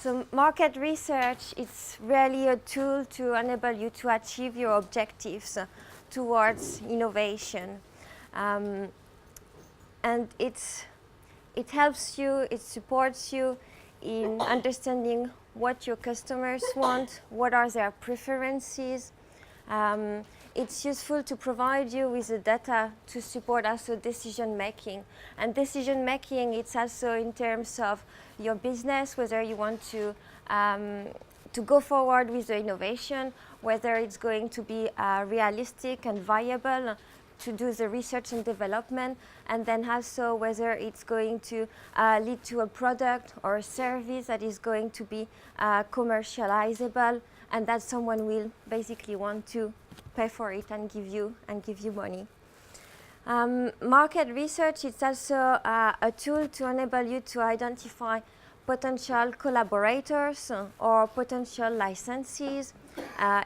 So market research is really a tool to enable you to achieve your objectives towards innovation. And it helps you, it supports you in understanding what your customers want, what are their preferences. It's useful to provide you with the data to support also decision making. And decision making, it's also in terms of your business, whether you want to go forward with the innovation, whether it's going to be realistic and viable to do the research and development, and then also whether it's going to lead to a product or a service that is going to be commercializable, and that someone will basically want to pay for it and give you money. Market research is also a tool to enable you to identify potential collaborators or potential licensees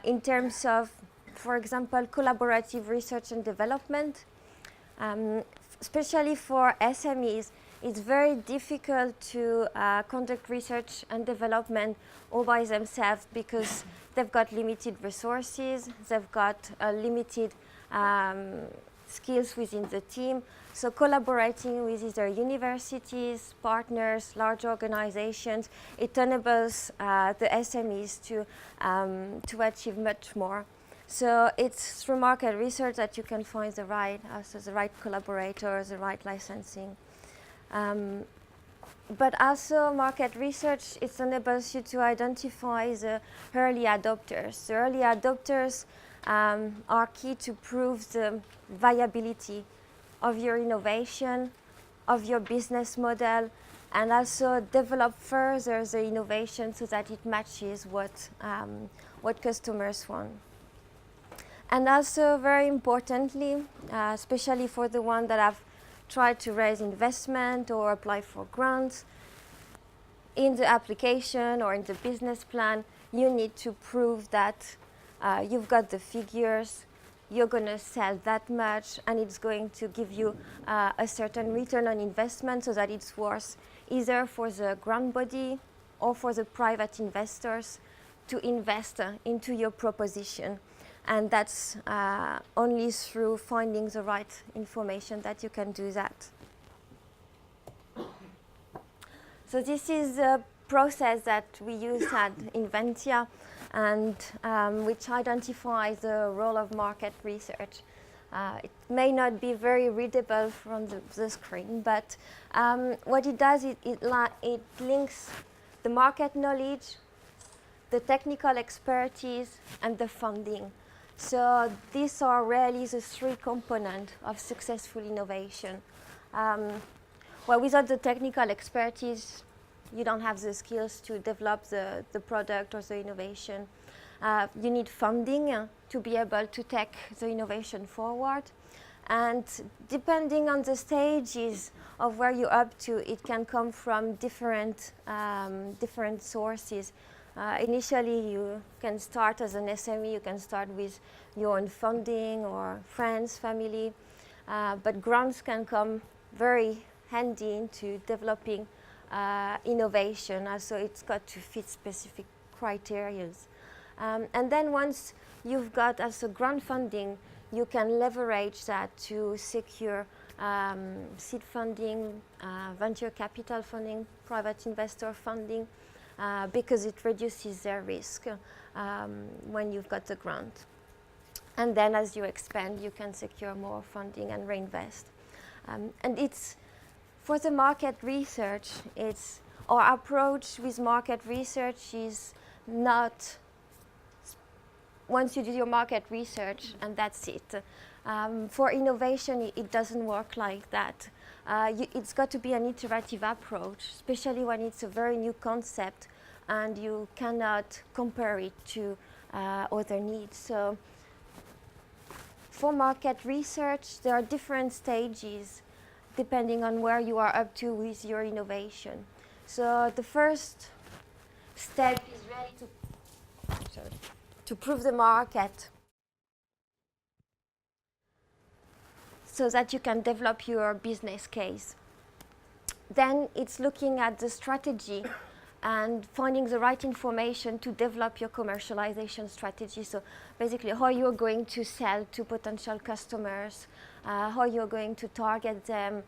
in terms of, for example, collaborative research and development. Especially for SMEs, it's very difficult to conduct research and development all by themselves because they've got limited resources, they've got limited skills within the team. So collaborating with either universities, partners, large organizations, it enables the SMEs to achieve much more. So it's through market research that you can find the right collaborators, the right licensing. But also market research, it enables you to identify the early adopters. The early adopters are key to prove the viability of your innovation, of your business model, and also develop further the innovation so that it matches what customers want. And also, very importantly, especially for the one that have tried to raise investment or apply for grants, in the application or in the business plan, you need to prove that you've got the figures, you're going to sell that much, and it's going to give you a certain return on investment so that it's worth either for the grant body or for the private investors to invest into your proposition. And that's only through finding the right information that you can do that. So this is a process that we use at Inventia, and which identifies the role of market research. It may not be very readable from the screen, but what it does, it links the market knowledge, the technical expertise, and the funding. So these are really the three components of successful innovation. Well, without the technical expertise, you don't have the skills to develop the product or the innovation. You need funding to be able to take the innovation forward. And depending on the stages of where you're up to, it can come from different sources. Initially, you can start as an SME, you can start with your own funding or friends, family, but grants can come very handy into developing innovation, so it's got to fit specific criteria. And then once you've got also grant funding, you can leverage that to secure seed funding, venture capital funding, private investor funding, because it reduces their risk when you've got the grant. And then as you expand, you can secure more funding and reinvest. And it's, for the market research, our approach with market research is not once you do your market research and that's it. For innovation, it doesn't work like that. It's got to be an iterative approach, especially when it's a very new concept and you cannot compare it to other needs. So for market research, there are different stages depending on where you are up to with your innovation. So the first step is really to prove the market so that you can develop your business case. Then it's looking at the strategy and finding the right information to develop your commercialization strategy. So basically how you're going to sell to potential customers, how you're going to target them,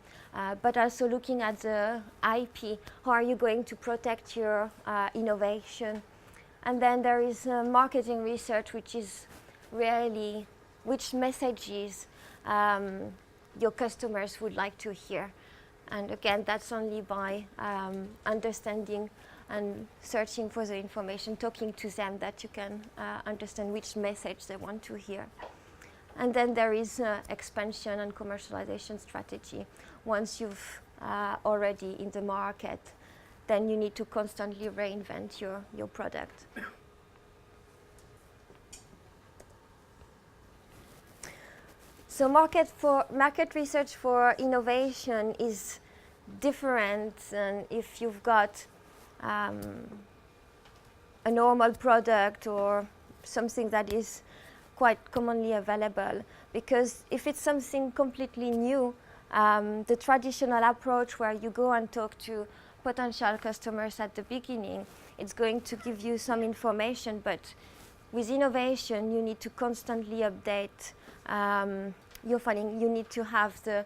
but also looking at the IP, how are you going to protect your innovation. And then there is marketing research, which is really which messages your customers would like to hear. And again, that's only by understanding and searching for the information, talking to them, that you can understand which message they want to hear. And then there is expansion and commercialization strategy. Once you've already in the market, then you need to constantly reinvent your product. So market research for innovation is different than if you've got a normal product or something that is quite commonly available. Because if it's something completely new, the traditional approach where you go and talk to potential customers at the beginning, it's going to give you some information, but with innovation, you need to constantly update your finding. You need to have the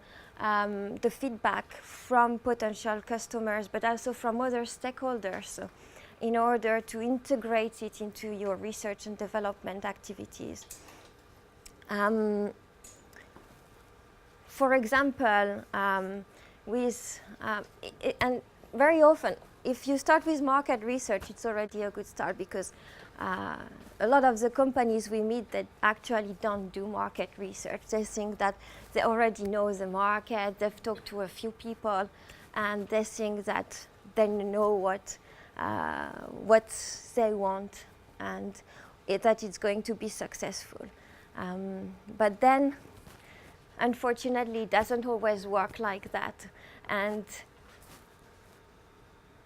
feedback from potential customers, but also from other stakeholders in order to integrate it into your research and development activities. For example, and very often, if you start with market research, it's already a good start, because a lot of the companies we meet that actually don't do market research. They think that they already know the market, they've talked to a few people, and they think that they know what they want, and that it's going to be successful. But then, unfortunately, it doesn't always work like that. And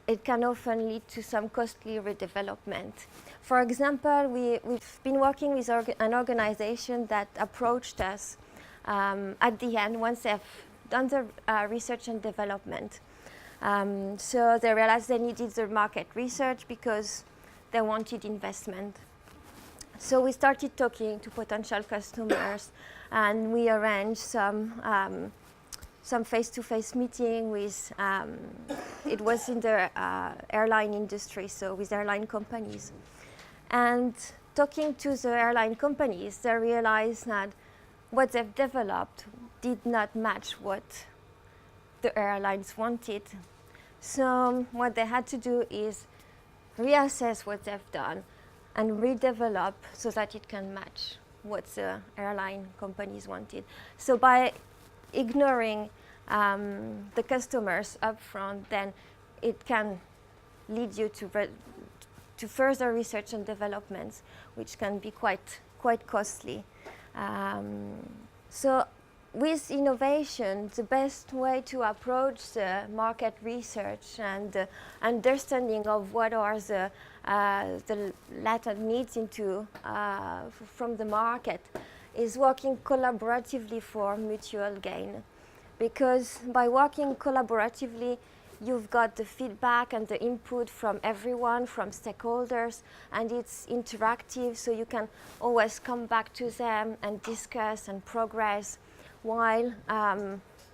it can often lead to some costly redevelopment. For example, we've been working with an organization that approached us at the end, once they've done the research and development. So they realized they needed the market research because they wanted investment. So we started talking to potential customers, and we arranged some face-to-face meeting with, it was in the airline industry, so with airline companies. And talking to the airline companies, they realized that what they've developed did not match what the airlines wanted. So what they had to do is reassess what they've done and redevelop so that it can match what the airline companies wanted. So by ignoring the customers up front, then it can lead you to further research and developments, which can be quite costly. So with innovation, the best way to approach the market research and the understanding of what are the latent needs from the market is working collaboratively for mutual gain. Because by working collaboratively, you've got the feedback and the input from everyone, from stakeholders, and it's interactive, so you can always come back to them and discuss and progress, while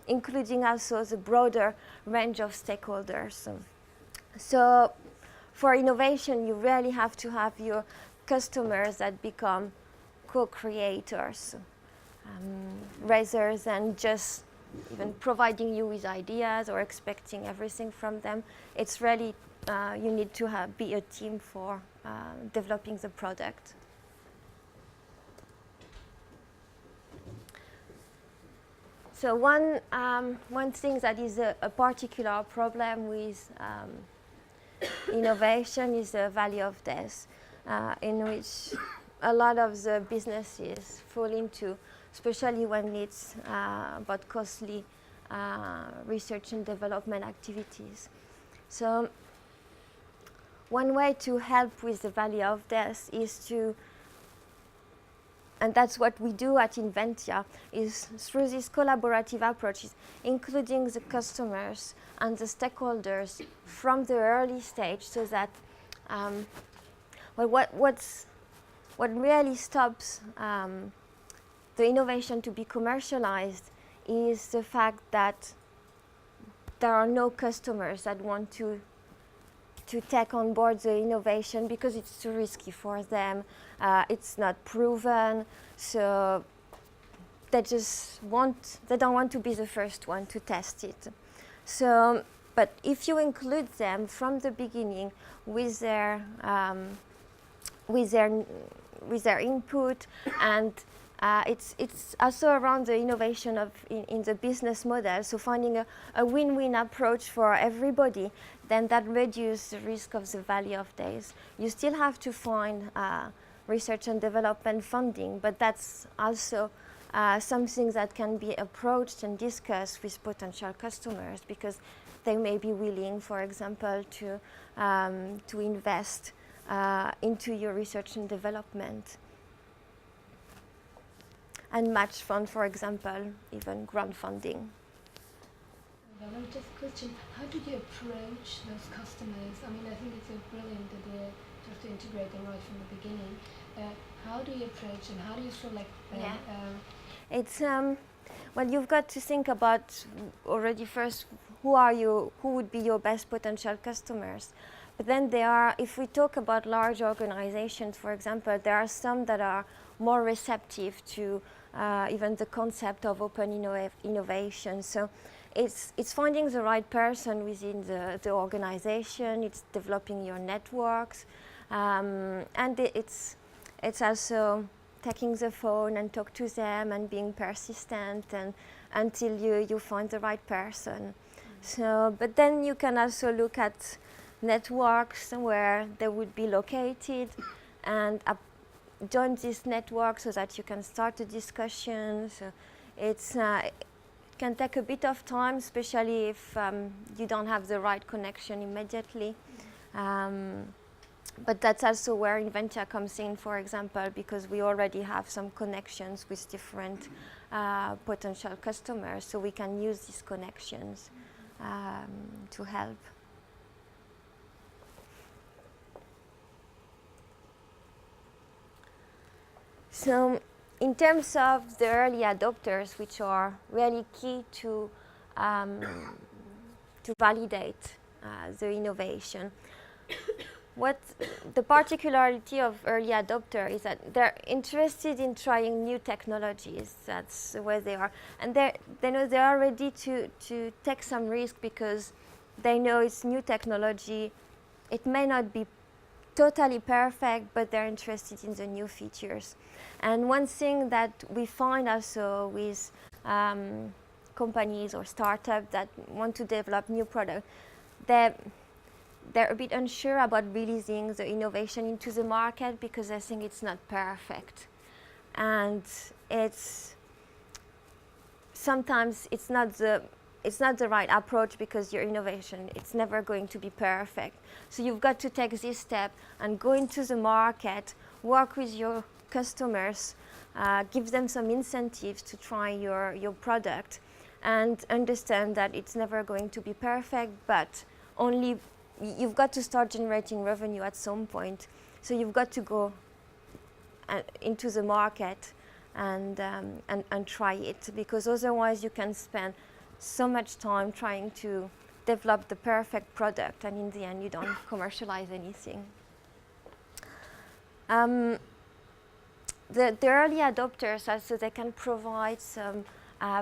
including also the broader range of stakeholders. So for innovation, you really have to have your customers that become co-creators, rather than just even providing you with ideas or expecting everything from them. It's really, you need to be a team for developing the product. So one thing that is a particular problem with innovation is the valley of death, in which a lot of the businesses fall into, especially when it's about costly research and development activities. So one way to help with the valley of death is to and that's what we do at Inventia, is through these collaborative approaches, including the customers and the stakeholders from the early stage, so that what really stops the innovation to be commercialized is the fact that there are no customers that want to take on board the innovation because it's too risky for them. It's not proven, so they don't want to be the first one to test it. So, but if you include them from the beginning with their input, and it's also around the innovation in the business model, so finding a win-win approach for everybody, then that reduces the risk of the valley of days. You still have to find research and development funding, but that's also something that can be approached and discussed with potential customers, because they may be willing, for example, to invest into your research and development. And match fund, for example, even grant funding. Just a question, how do you approach those customers? I mean, I think it's a brilliant idea just to integrate them right from the beginning. How do you approach and how do you select them? Yeah. It's well, you've got to think about already first who would be your best potential customers. But then if we talk about large organizations, for example, there are some that are more receptive to even the concept of open innovation. So it's finding the right person within the organization, it's developing your networks, and it's also taking the phone and talk to them and being persistent and until you find the right person. So, but then you can also look at networks where they would be located and join this network so that you can start a discussion. So it can take a bit of time, especially if you don't have the right connection immediately. But that's also where Inventia comes in, for example, because we already have some connections with different potential customers, so we can use these connections to help. So in terms of the early adopters, which are really key to validate the innovation, what the particularity of early adopter is that they're interested in trying new technologies. That's where they are, and they know they are ready to take some risk because they know it's new technology. It may not be totally perfect, but they're interested in the new features. And one thing that we find also with companies or startups that want to develop new products, they're a bit unsure about releasing the innovation into the market because they think it's not perfect. And sometimes it's not the right approach because your innovation, it's never going to be perfect. So you've got to take this step and go into the market, work with your customers, give them some incentives to try your product, and understand that it's never going to be perfect, but only you've got to start generating revenue at some point. So you've got to go into the market and try it, because otherwise you can spend so much time trying to develop the perfect product, and in the end you don't commercialize anything. The early adopters also, they can provide some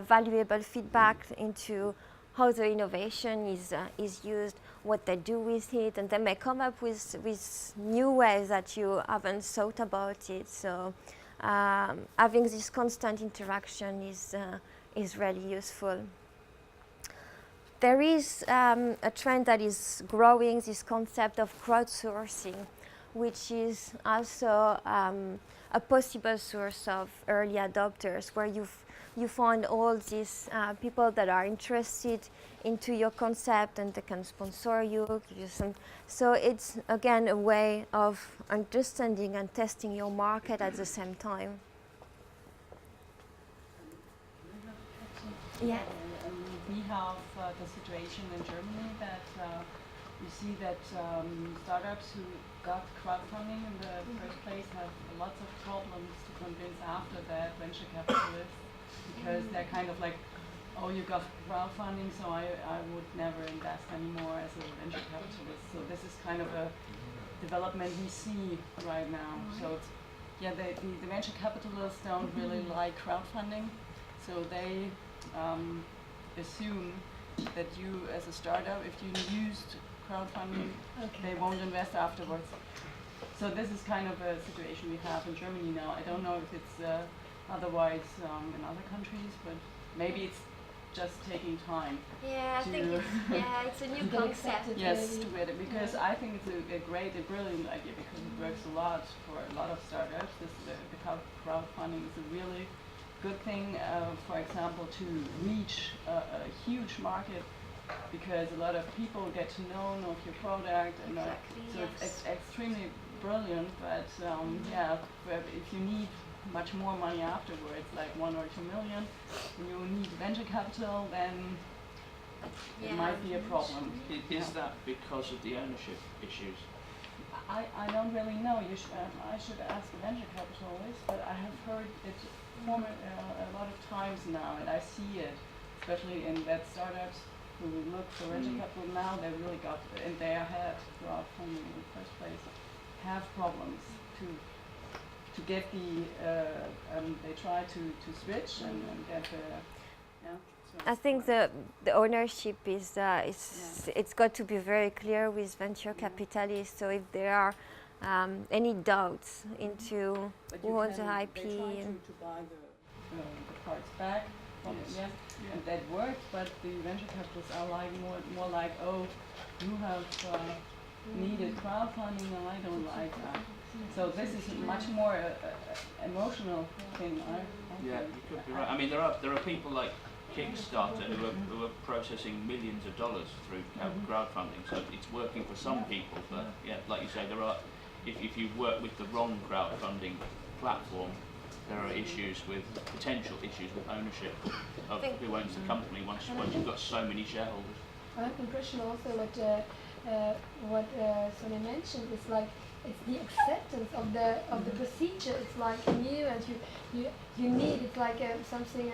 valuable feedback into how the innovation is used, what they do with it, and they may come up with new ways that you haven't thought about it. So having this constant interaction is really useful. There is a trend that is growing, this concept of crowdsourcing, which is also a possible source of early adopters, where you find all these people that are interested into your concept, and they can sponsor you, give you some. So it's again a way of understanding and testing your market at the same time. Yeah. We have the situation in Germany that you see that startups who got crowdfunding in the first place have lots of problems to convince after that venture capitalists, because they're kind of like, oh, you got crowdfunding, so I would never invest anymore as a venture capitalist. So this is kind of a development we see right now. So it's, yeah, the venture capitalists don't really like crowdfunding, so they assume that you as a startup, if you used crowdfunding, they won't invest afterwards. So this is kind of a situation we have in Germany now. I don't know if it's otherwise in other countries, but maybe it's just taking time. Yeah, I think it's a new concept. Yes, to get it, because I think it's a brilliant idea, because it works a lot for a lot of startups. The crowdfunding is a really good thing, for example, to reach a huge market, because a lot of people get to know your product, and so it's extremely brilliant. But yeah, if you need much more money afterwards, like 1 or 2 million, and you need venture capital, then it might be a problem. Is that because of the ownership issues? I don't really know. I should ask a venture capitalist, but I have heard it a lot of times now, and I see it, especially in that startups who look for venture capital now. They really got, and they had crowdfunding in the first place, have problems to get the they try to switch and get the I think the ownership is it's got to be very clear with venture capitalists. So if there are any doubts into who owns the IP, they try to buy the parts back from and that works. But the venture capitalists are like more like, oh, you have needed crowdfunding, and I don't like that. So this is much more emotional thing. Yeah, you could be right. I mean, there are people like Kickstarter who are processing millions of dollars through crowdfunding. So it's working for some people, but yeah, like you say, there are. If you work with the wrong crowdfunding platform, there are potential issues with ownership of who owns the company once you've got so many shareholders. I have the impression also what Sonia mentioned is like it's the acceptance of the procedure. It's like new, and you need. It's like something.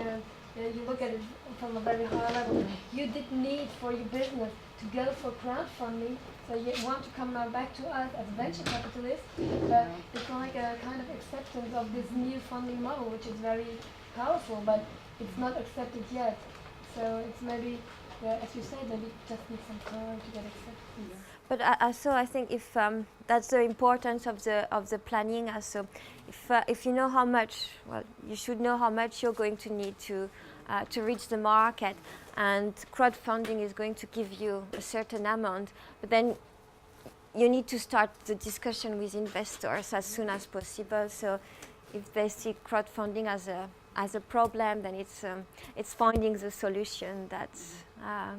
You look at it from a very high level. You did need for your business to go for crowdfunding, so you want to come back to us as venture capitalists. It's like a kind of acceptance of this new funding model, which is very powerful, but it's not accepted yet. So it's maybe, as you said, maybe it just needs some time to get accepted. But also, I think if that's the importance of the planning. Also, if you know how much, well, you should know how much you're going to need to reach the market, and crowdfunding is going to give you a certain amount. But then you need to start the discussion with investors as soon as possible. So if they see crowdfunding as a problem, then it's finding the solution that's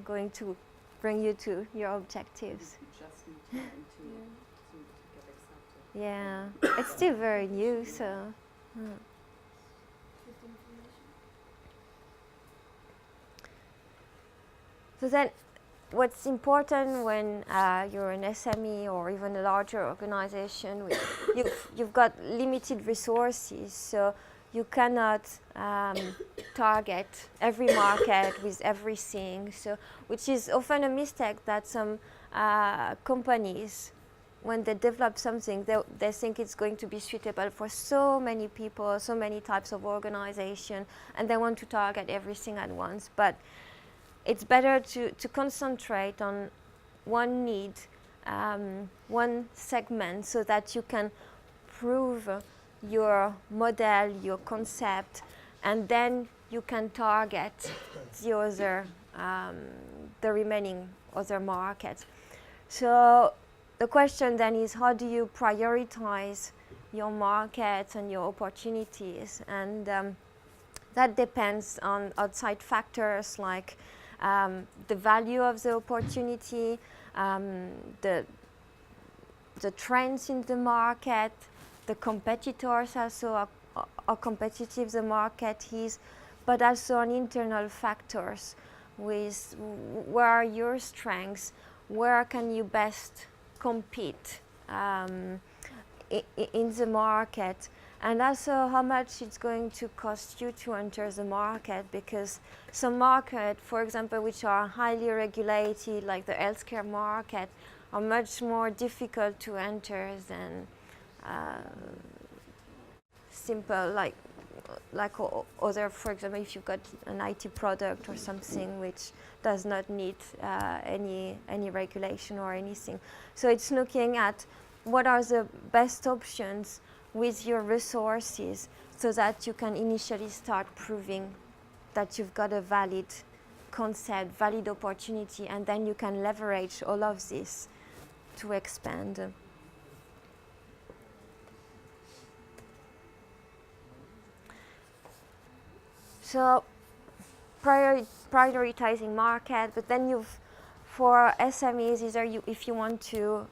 going to bring you to your objectives. Just need time to get accepted. Yeah, it's still very new, so. So then, what's important when you're an SME or even a larger organization, you've got limited resources, so you cannot target every market with everything. So, which is often a mistake that some companies, when they develop something, they think it's going to be suitable for so many people, so many types of organization, and they want to target everything at once. But it's better to concentrate on one need, one segment, so that you can prove your model, your concept, and then you can target the remaining other markets. So the question then is, how do you prioritize your markets and your opportunities? And that depends on outside factors like the value of the opportunity, the trends in the market, the competitors also, how competitive the market is, but also on internal factors with where are your strengths, where can you best compete in the market, and also how much it's going to cost you to enter the market, because some markets, for example, which are highly regulated, like the healthcare market, are much more difficult to enter than simple like other, for example, if you've got an IT product or something which does not need any regulation or anything. So it's looking at what are the best options with your resources so that you can initially start proving that you've got a valid concept, valid opportunity, and then you can leverage all of this to expand. So prioritizing market, but then for SMEs, if you want to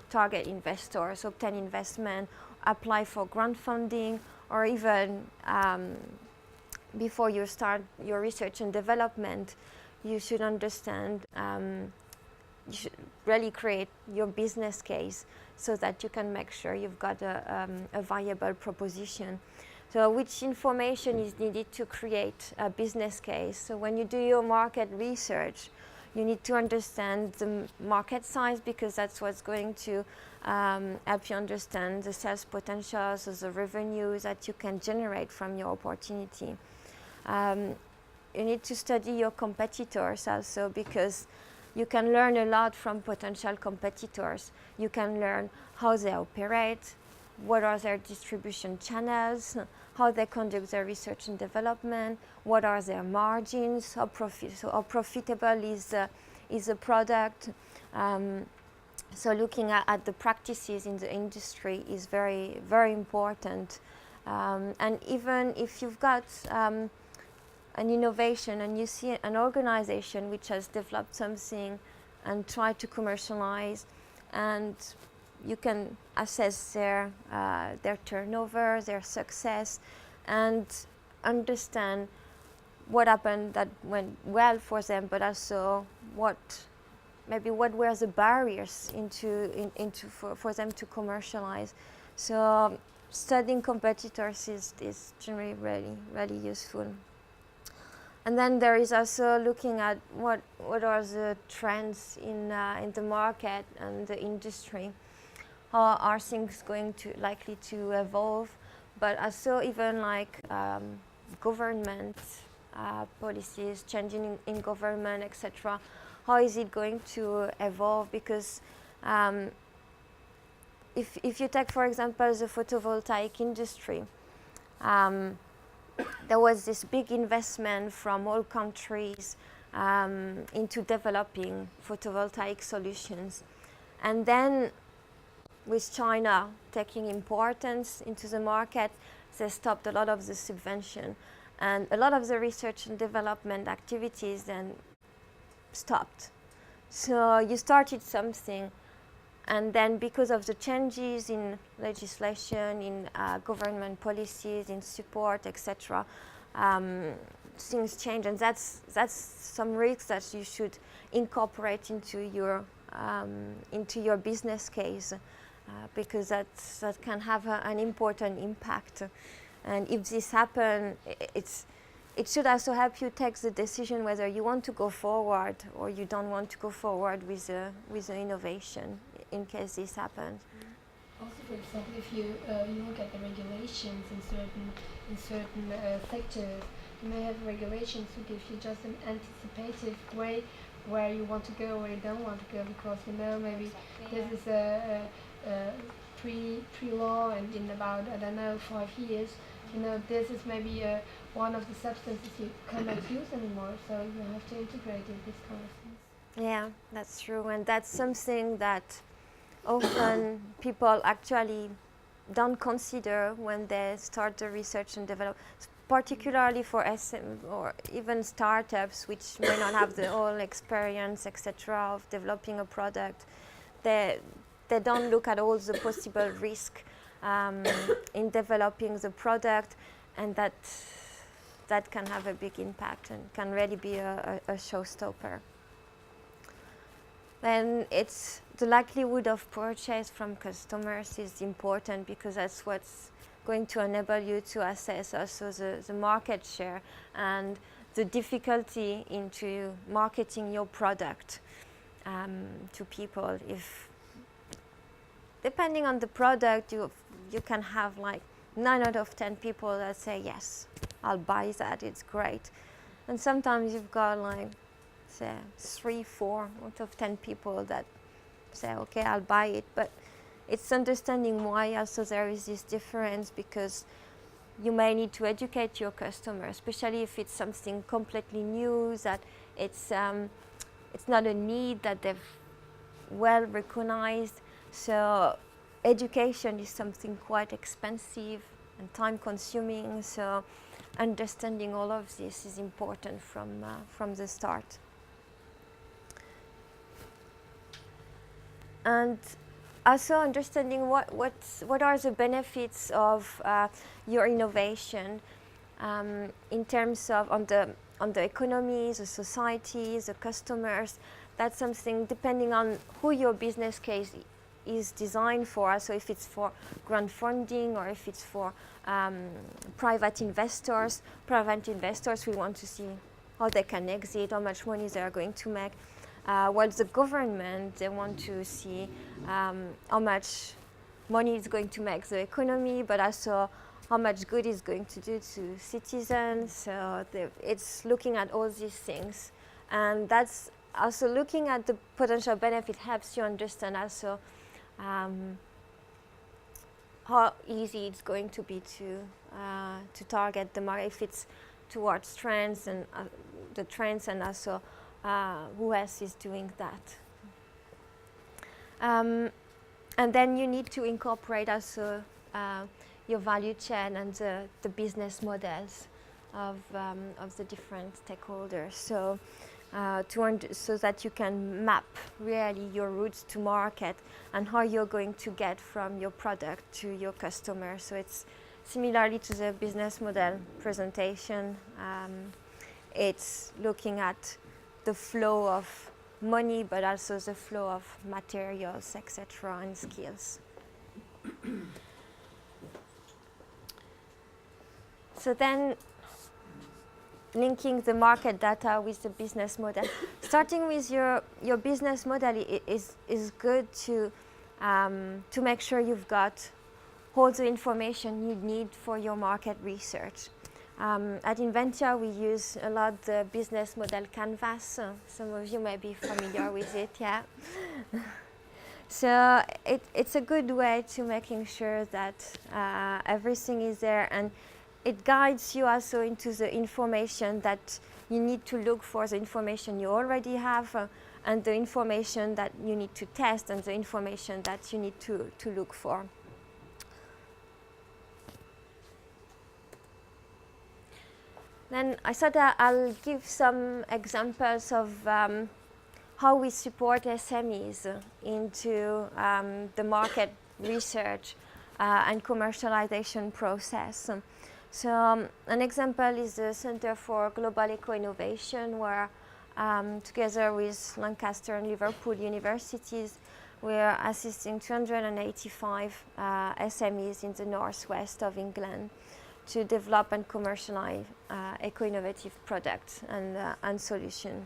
target investors, obtain investment, apply for grant funding, or even before you start your research and development, you should understand, you should really create your business case so that you can make sure you've got a viable proposition. So which information is needed to create a business case? So when you do your market research, you need to understand the market size, because that's what's going to help you understand the sales potential, so the revenue that you can generate from your opportunity. You need to study your competitors also, because you can learn a lot from potential competitors. You can learn how they operate, what are their distribution channels, how they conduct their research and development, what are their margins, how profitable is the product. So looking at the practices in the industry is very, very important. And even if you've got an innovation and you see an organization which has developed something and try to commercialize, and you can assess their turnover, their success, and understand what happened that went well for them, but also what were the barriers for them to commercialize. So studying competitors is generally really useful. And then there is also looking at what are the trends in the market and the industry. How are things likely to evolve? But also even like government policies, changing in government, etc. How is it going to evolve? Because if you take, for example, the photovoltaic industry, there was this big investment from all countries into developing photovoltaic solutions. And then with China taking importance into the market, they stopped a lot of the subvention. And a lot of the research and development activities then stopped. So you started something, and then because of the changes in legislation, in government policies, in support, etc., things change, and that's some risks that you should incorporate into your business case, because that can have an important impact. And if this happens, it should also help you take the decision whether you want to go forward or you don't want to go forward with the innovation in case this happens. Also, for example, if you look at the regulations in certain sectors, you may have regulations who give you just an anticipative way where you want to go, where you don't want to go, because maybe this is a pre-law, and in about 5 years, this is maybe one of the substances you cannot use anymore. So you have to integrate in this kind of things. Yeah, that's true, and that's something that often people actually don't consider when they start the research and development, particularly for SM or even startups which may not have the whole experience, etc., of developing a product. They don't look at all the possible risk in developing the product, and that that can have a big impact and can really be a showstopper. Then it's the likelihood of purchase from customers is important, because that's what's going to enable you to assess also the market share and the difficulty into marketing your product to people. If depending on the product, you can have like 9 out of 10 people that say yes, I'll buy that, it's great. And sometimes you've got like say 3, 4 out of 10 people that say okay, I'll buy it. But it's understanding why also there is this difference, because you may need to educate your customer, especially if it's something completely new, that it's not a need that they've well recognized. So education is something quite expensive and time consuming, so understanding all of this is important from the start. And also understanding what are the benefits of your innovation in terms of on the economy, the society, the customers. That's something depending on who your business case is designed for. So if it's for grant funding or if it's for private investors, we want to see how they can exit, how much money they are going to make. While the government, they want to see how much money it's going to make the economy, but also how much good it's going to do to citizens. So it's looking at all these things. And that's also looking at the potential benefit helps you understand also how easy it's going to be to target the market, if it's towards trends and the trends, and also who else is doing that. And then you need to incorporate also your value chain and the business models of the different stakeholders. So so that you can map really your routes to market and how you're going to get from your product to your customer. So it's similarly to the business model presentation. It's looking at the flow of money, but also the flow of materials, etc., and skills. So then, linking the market data with the business model. Starting with your business model is good to make sure you've got all the information you need for your market research. At Inventia, we use a lot the business model canvas. Some of you may be familiar with it, yeah. So it's a good way to making sure that everything is there, and it guides you also into the information that you need to look for, the information you already have, and the information that you need to test, and the information that you need to look for. Then I thought I'll give some examples of how we support SMEs into the market research and commercialization process. So an example is the Center for Global Eco-Innovation, where together with Lancaster and Liverpool universities, we're assisting 285 SMEs in the northwest of England to develop and commercialize eco-innovative products and solutions.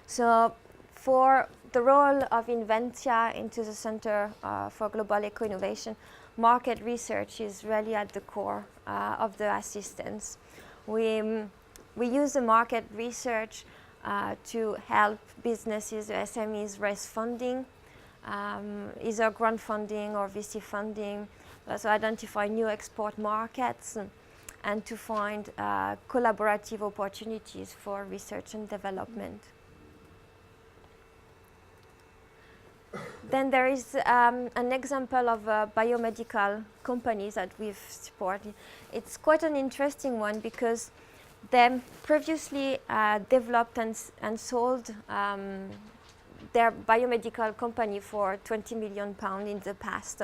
So for the role of Inventia into the Center for Global Eco-Innovation, market research is really at the core of the assistance. We use the market research to help businesses, SMEs, raise funding, either grant funding or VC funding, also identify new export markets, and to find collaborative opportunities for research and development. Then there is an example of a biomedical company that we've supported. It's quite an interesting one because they previously developed and sold their biomedical company for £20 million in the past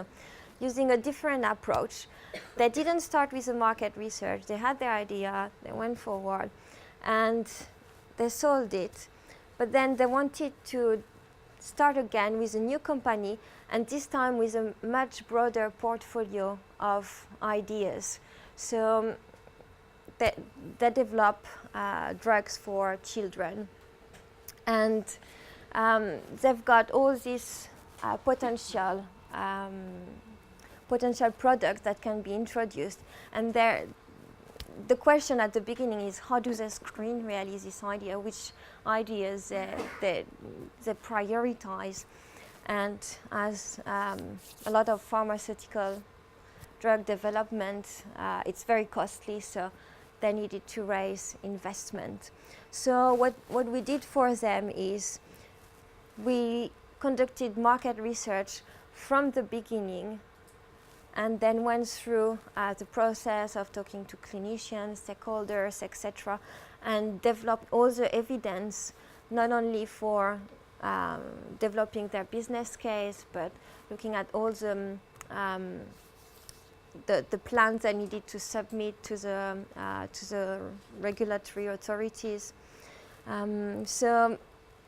using a different approach. They didn't start with the market research. They had their idea, they went forward, and they sold it. But then they wanted to start again with a new company, and this time with a much broader portfolio of ideas. So they develop drugs for children. And they've got all these potential products that can be introduced. And the question at the beginning is, how do they screen really this idea? Which ideas they prioritize? And as a lot of pharmaceutical drug development, it's very costly, so they needed to raise investment. So what we did for them is we conducted market research from the beginning, and then went through the process of talking to clinicians, stakeholders, etc., and developed all the evidence, not only for developing their business case, but looking at all the plans they needed to submit to the regulatory authorities. So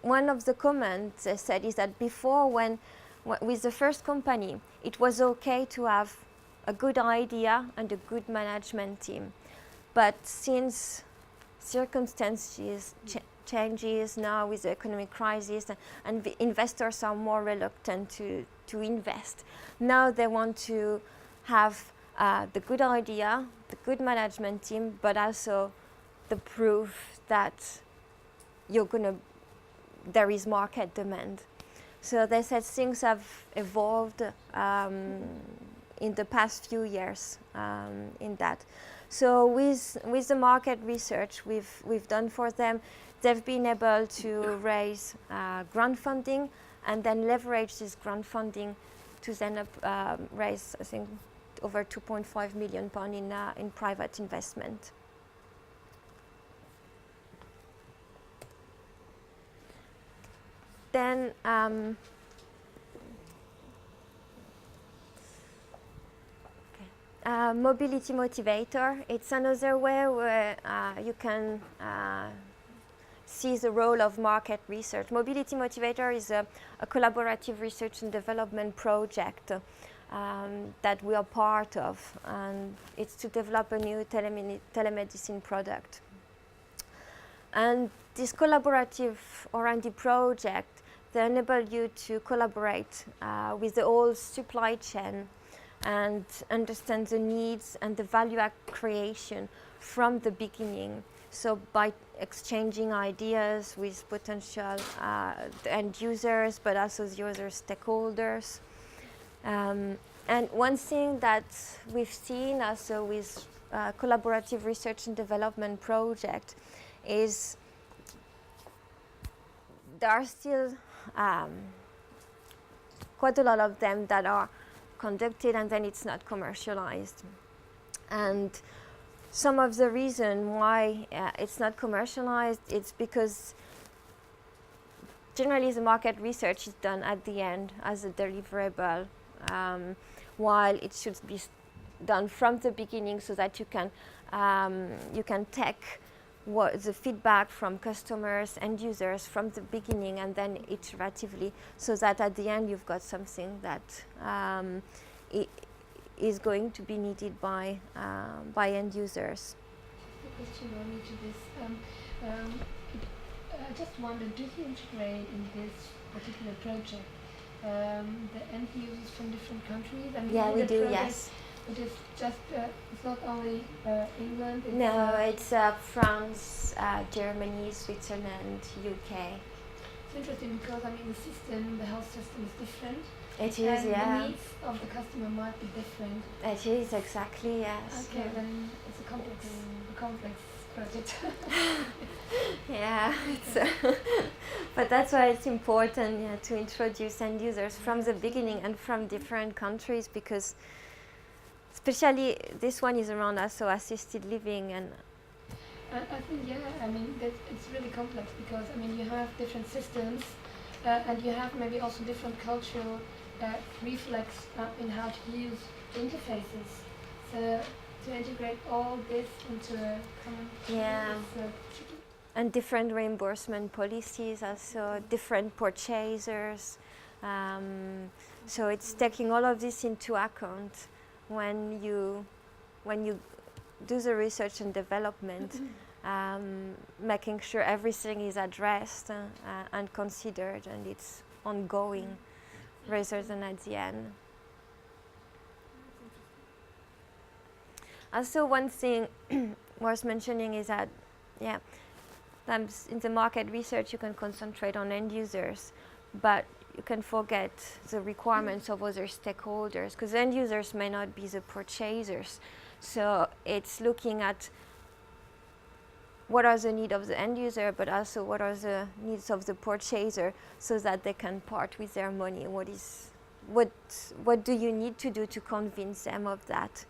one of the comments they said is that before, with the first company, it was okay to have a good idea and a good management team. But since circumstances changes now with the economic crisis, and the investors are more reluctant to invest, now they want to have the good idea, the good management team, but also the proof that there is market demand. So they said things have evolved in the past few years in that. So with the market research we've done for them, they've been able to raise grant funding and then leverage this grant funding to then raise, I think, over £2.5 million in private investment. Then Mobility Motivator, it's another way where you can see the role of market research. Mobility Motivator is a collaborative research and development project that we are part of, and it's to develop a new telemedicine product. And this collaborative R&D project, they enable you to collaborate with the whole supply chain and understand the needs and the value creation from the beginning. So by exchanging ideas with potential end users, but also the other stakeholders. And one thing that we've seen also with collaborative research and development project is there are still quite a lot of them that are conducted and then it's not commercialized. And some of the reason why it's not commercialized, it's because generally the market research is done at the end as a deliverable, while it should be done from the beginning so that you can take the feedback from customers and users from the beginning and then iteratively, so that at the end you've got something that is going to be needed by end users. A question related to this. I just wondered, do you integrate in this particular project the end users from different countries? I mean, yeah, we do, yes. It is just, it's not only England? It's no, it's France, Germany, Switzerland, UK. It's interesting because, I mean, the system, the health system is different. It is, and yeah. the needs of the customer might be different. It is, exactly, yes. Okay, then it's a complex project. Yeah, but that's why it's important to introduce end users from the beginning and from different countries, because especially this one is around also assisted living. And I think, yeah, I mean, it's really complex because, I mean, you have different systems and you have maybe also different cultural reflex in how to use interfaces. So to integrate all this into a common Yeah. is tricky. And different reimbursement policies, also different purchasers. So it's taking all of this into account when you do the research and development, making sure everything is addressed and considered, and it's ongoing rather than at the end. Also, one thing worth mentioning is that, sometimes in the market research you can concentrate on end users, but you can forget the requirements of other stakeholders, because end users may not be the purchasers. So it's looking at what are the needs of the end user, but also what are the needs of the purchaser, so that they can part with their money. What do you need to do to convince them of that?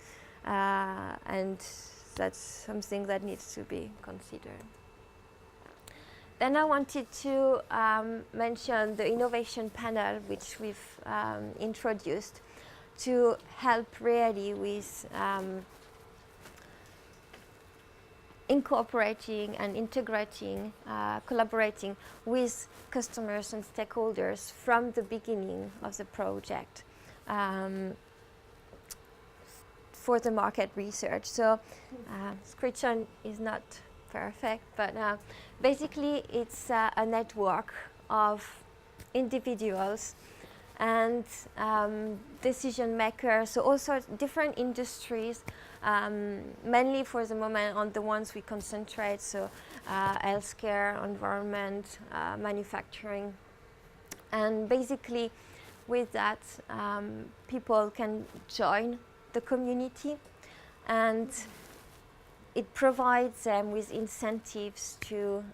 And that's something that needs to be considered. Then I wanted to mention the innovation panel, which we've introduced to help really with incorporating and integrating, collaborating with customers and stakeholders from the beginning of the project for the market research. So Scritchen is not perfect, but basically it's a network of individuals and decision makers, so also different industries, mainly for the moment on the ones we concentrate, so healthcare, environment, manufacturing. And basically with that, people can join the community, and it provides them with incentives to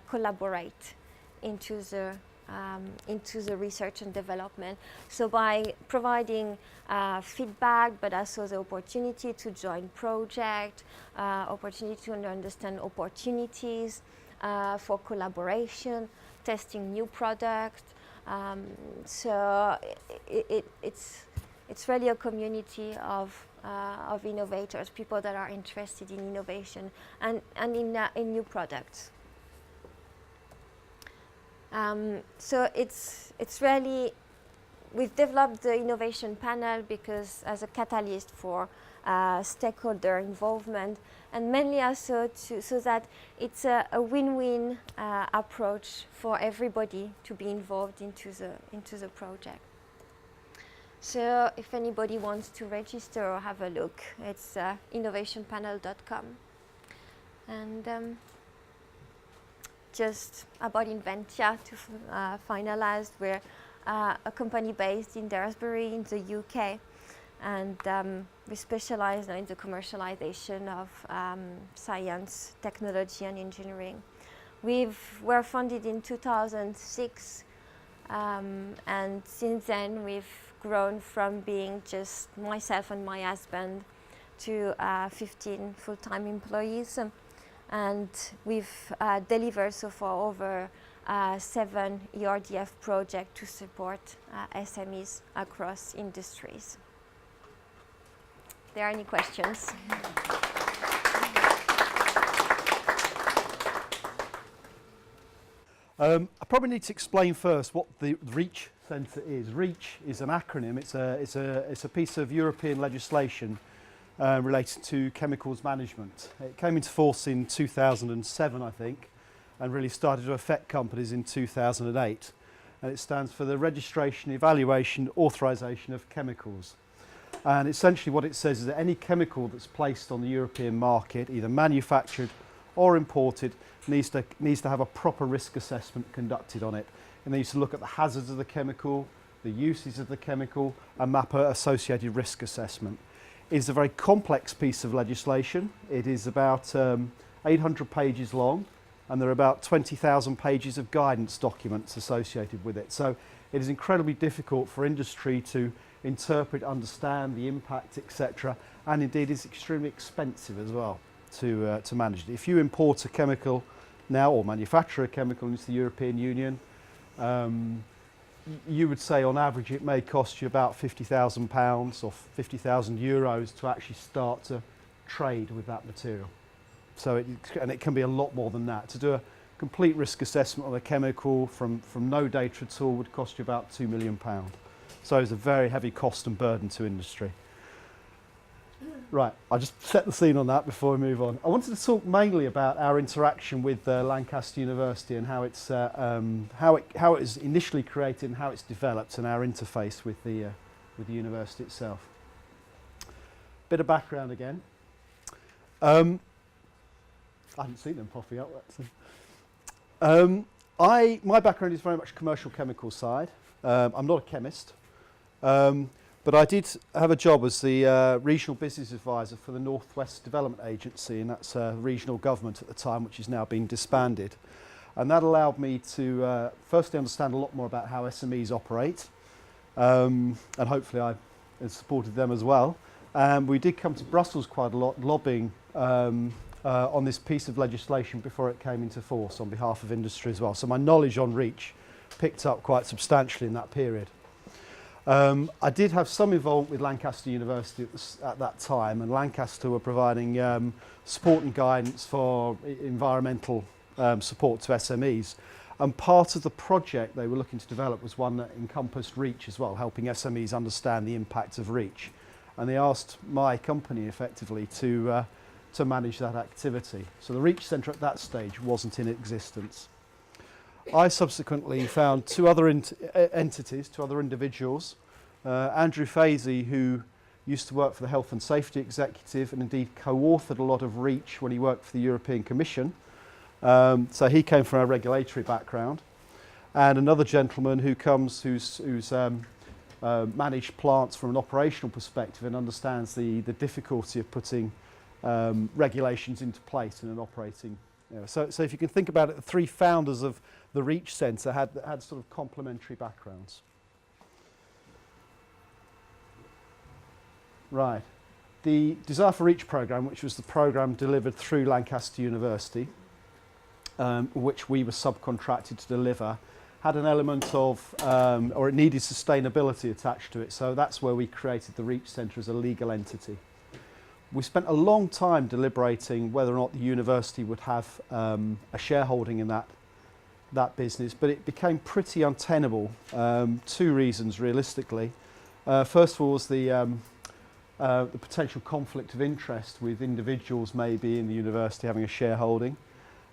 collaborate into the research and development. So by providing feedback, but also the opportunity to join project, opportunity to understand opportunities for collaboration, testing new products. So it's really a community of innovators, people that are interested in innovation and in new products. So it's really, we've developed the innovation panel because as a catalyst for stakeholder involvement, and mainly also so that it's a win-win approach for everybody to be involved into the project. So if anybody wants to register or have a look, it's innovationpanel.com. And just about Inventia to finalize, we're a company based in Daresbury in the UK, and we specialize now in the commercialization of science, technology and engineering. We're founded in 2006, and since then we've grown from being just myself and my husband to 15 full-time employees, and we've delivered so far over 7 ERDF projects to support SMEs across industries. Are there any questions? I probably need to explain first what the REACH Centre is. REACH is an acronym. It's a piece of European legislation related to chemicals management. It came into force in 2007, I think, and really started to affect companies in 2008. And it stands for the Registration, Evaluation, Authorisation of Chemicals. And essentially what it says is that any chemical that's placed on the European market, either manufactured or imported, needs to have a proper risk assessment conducted on it. It needs to look at the hazards of the chemical, the uses of the chemical, and map an associated risk assessment. It's a very complex piece of legislation. It is about 800 pages long, and there are about 20,000 pages of guidance documents associated with it. So it is incredibly difficult for industry to interpret, understand the impact, etc. And indeed it's extremely expensive as well to manage it. If you import a chemical now or manufacture a chemical into the European Union, you would say on average it may cost you about £50,000 or €50,000 to actually start to trade with that material. So and it can be a lot more than that. To do a complete risk assessment on a chemical from no data at all would cost you about £2 million. So it's a very heavy cost and burden to industry. Right, I'll just set the scene on that before we move on. I wanted to talk mainly about our interaction with Lancaster University and how it is initially created and how it's developed, and our interface with the university itself. Bit of background again. I haven't seen them popping up. My background is very much commercial chemical side. I'm not a chemist. But I did have a job as the regional business advisor for the North West Development Agency, and that's regional government at the time, which is now being disbanded. And that allowed me to firstly understand a lot more about how SMEs operate, and hopefully I supported them as well. We did come to Brussels quite a lot, lobbying on this piece of legislation before it came into force on behalf of industry as well. So my knowledge on REACH picked up quite substantially in that period. I did have some involvement with Lancaster University at that time, and Lancaster were providing support and guidance for environmental support to SMEs. And part of the project they were looking to develop was one that encompassed REACH as well, helping SMEs understand the impact of REACH. And they asked my company effectively to manage that activity. So the REACH Centre at that stage wasn't in existence. I subsequently found two other entities, two other individuals. Andrew Fazy, who used to work for the Health and Safety Executive and indeed co-authored a lot of REACH when he worked for the European Commission. So he came from a regulatory background. And another gentleman who's managed plants from an operational perspective and understands the difficulty of putting regulations into place in an operating. So if you can think about it, the three founders of the REACH Centre had sort of complementary backgrounds. Right. The Desire for REACH programme, which was the programme delivered through Lancaster University, which we were subcontracted to deliver, had an element of, or it needed sustainability attached to it. So that's where we created the REACH Centre as a legal entity. We spent a long time deliberating whether or not the university would have a shareholding in that business, but it became pretty untenable. Two reasons, realistically. First of all was the potential conflict of interest with individuals maybe in the university having a shareholding,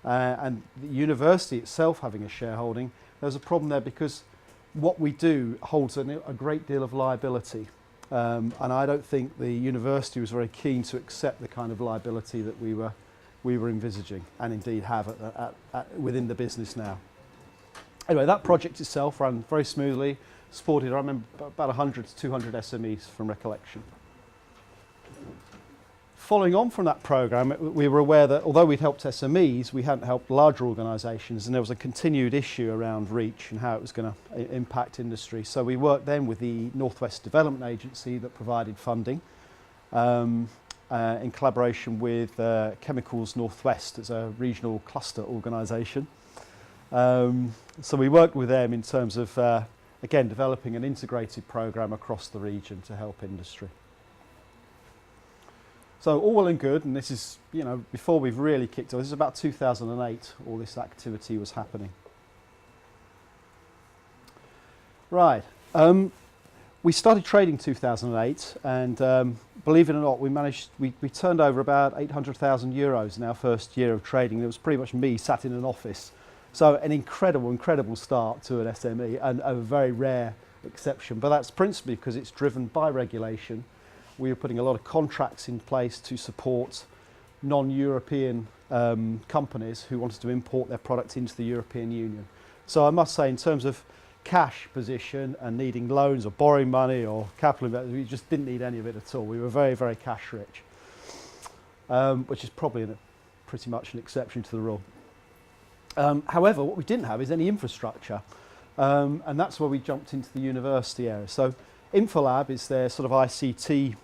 and the university itself having a shareholding. There's a problem there because what we do holds a great deal of liability. And I don't think the university was very keen to accept the kind of liability that we were envisaging, and indeed have within the business now. Anyway, that project itself ran very smoothly, supported, I remember, about 100 to 200 SMEs from recollection. Following on from that programme, we were aware that although we'd helped SMEs, we hadn't helped larger organisations, and there was a continued issue around REACH and how it was going to impact industry. So we worked then with the North West Development Agency that provided funding in collaboration with Chemicals Northwest as a regional cluster organisation. So we worked with them in terms of, again, developing an integrated programme across the region to help industry. So all well and good, and this is, before we've really kicked off. This is about 2008, all this activity was happening. Right, we started trading 2008, and believe it or not, we turned over about €800,000 in our first year of trading. It was pretty much me sat in an office. So an incredible start to an SME, and a very rare exception, but that's principally because it's driven by regulation. We were putting a lot of contracts in place to support non-European companies who wanted to import their products into the European Union. So I must say, in terms of cash position and needing loans or borrowing money or capital investment, we just didn't need any of it at all. We were very, very cash rich, which is probably pretty much an exception to the rule. However, what we didn't have is any infrastructure, and that's where we jumped into the university area. So Infolab is their sort of ICT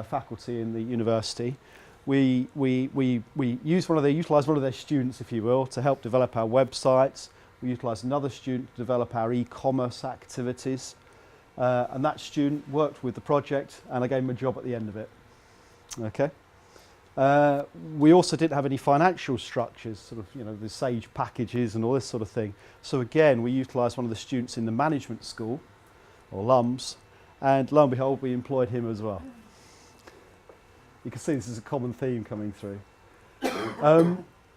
faculty in the university. We utilised one of their students, if you will, to help develop our websites. We utilised another student to develop our e-commerce activities. And that student worked with the project, and I gave him a job at the end of it. Okay. We also didn't have any financial structures, sort of, you know, the SAGE packages and all this sort of thing. So again, we utilised one of the students in the management school, or LUMS, and lo and behold, we employed him as well. You can see this is a common theme coming through.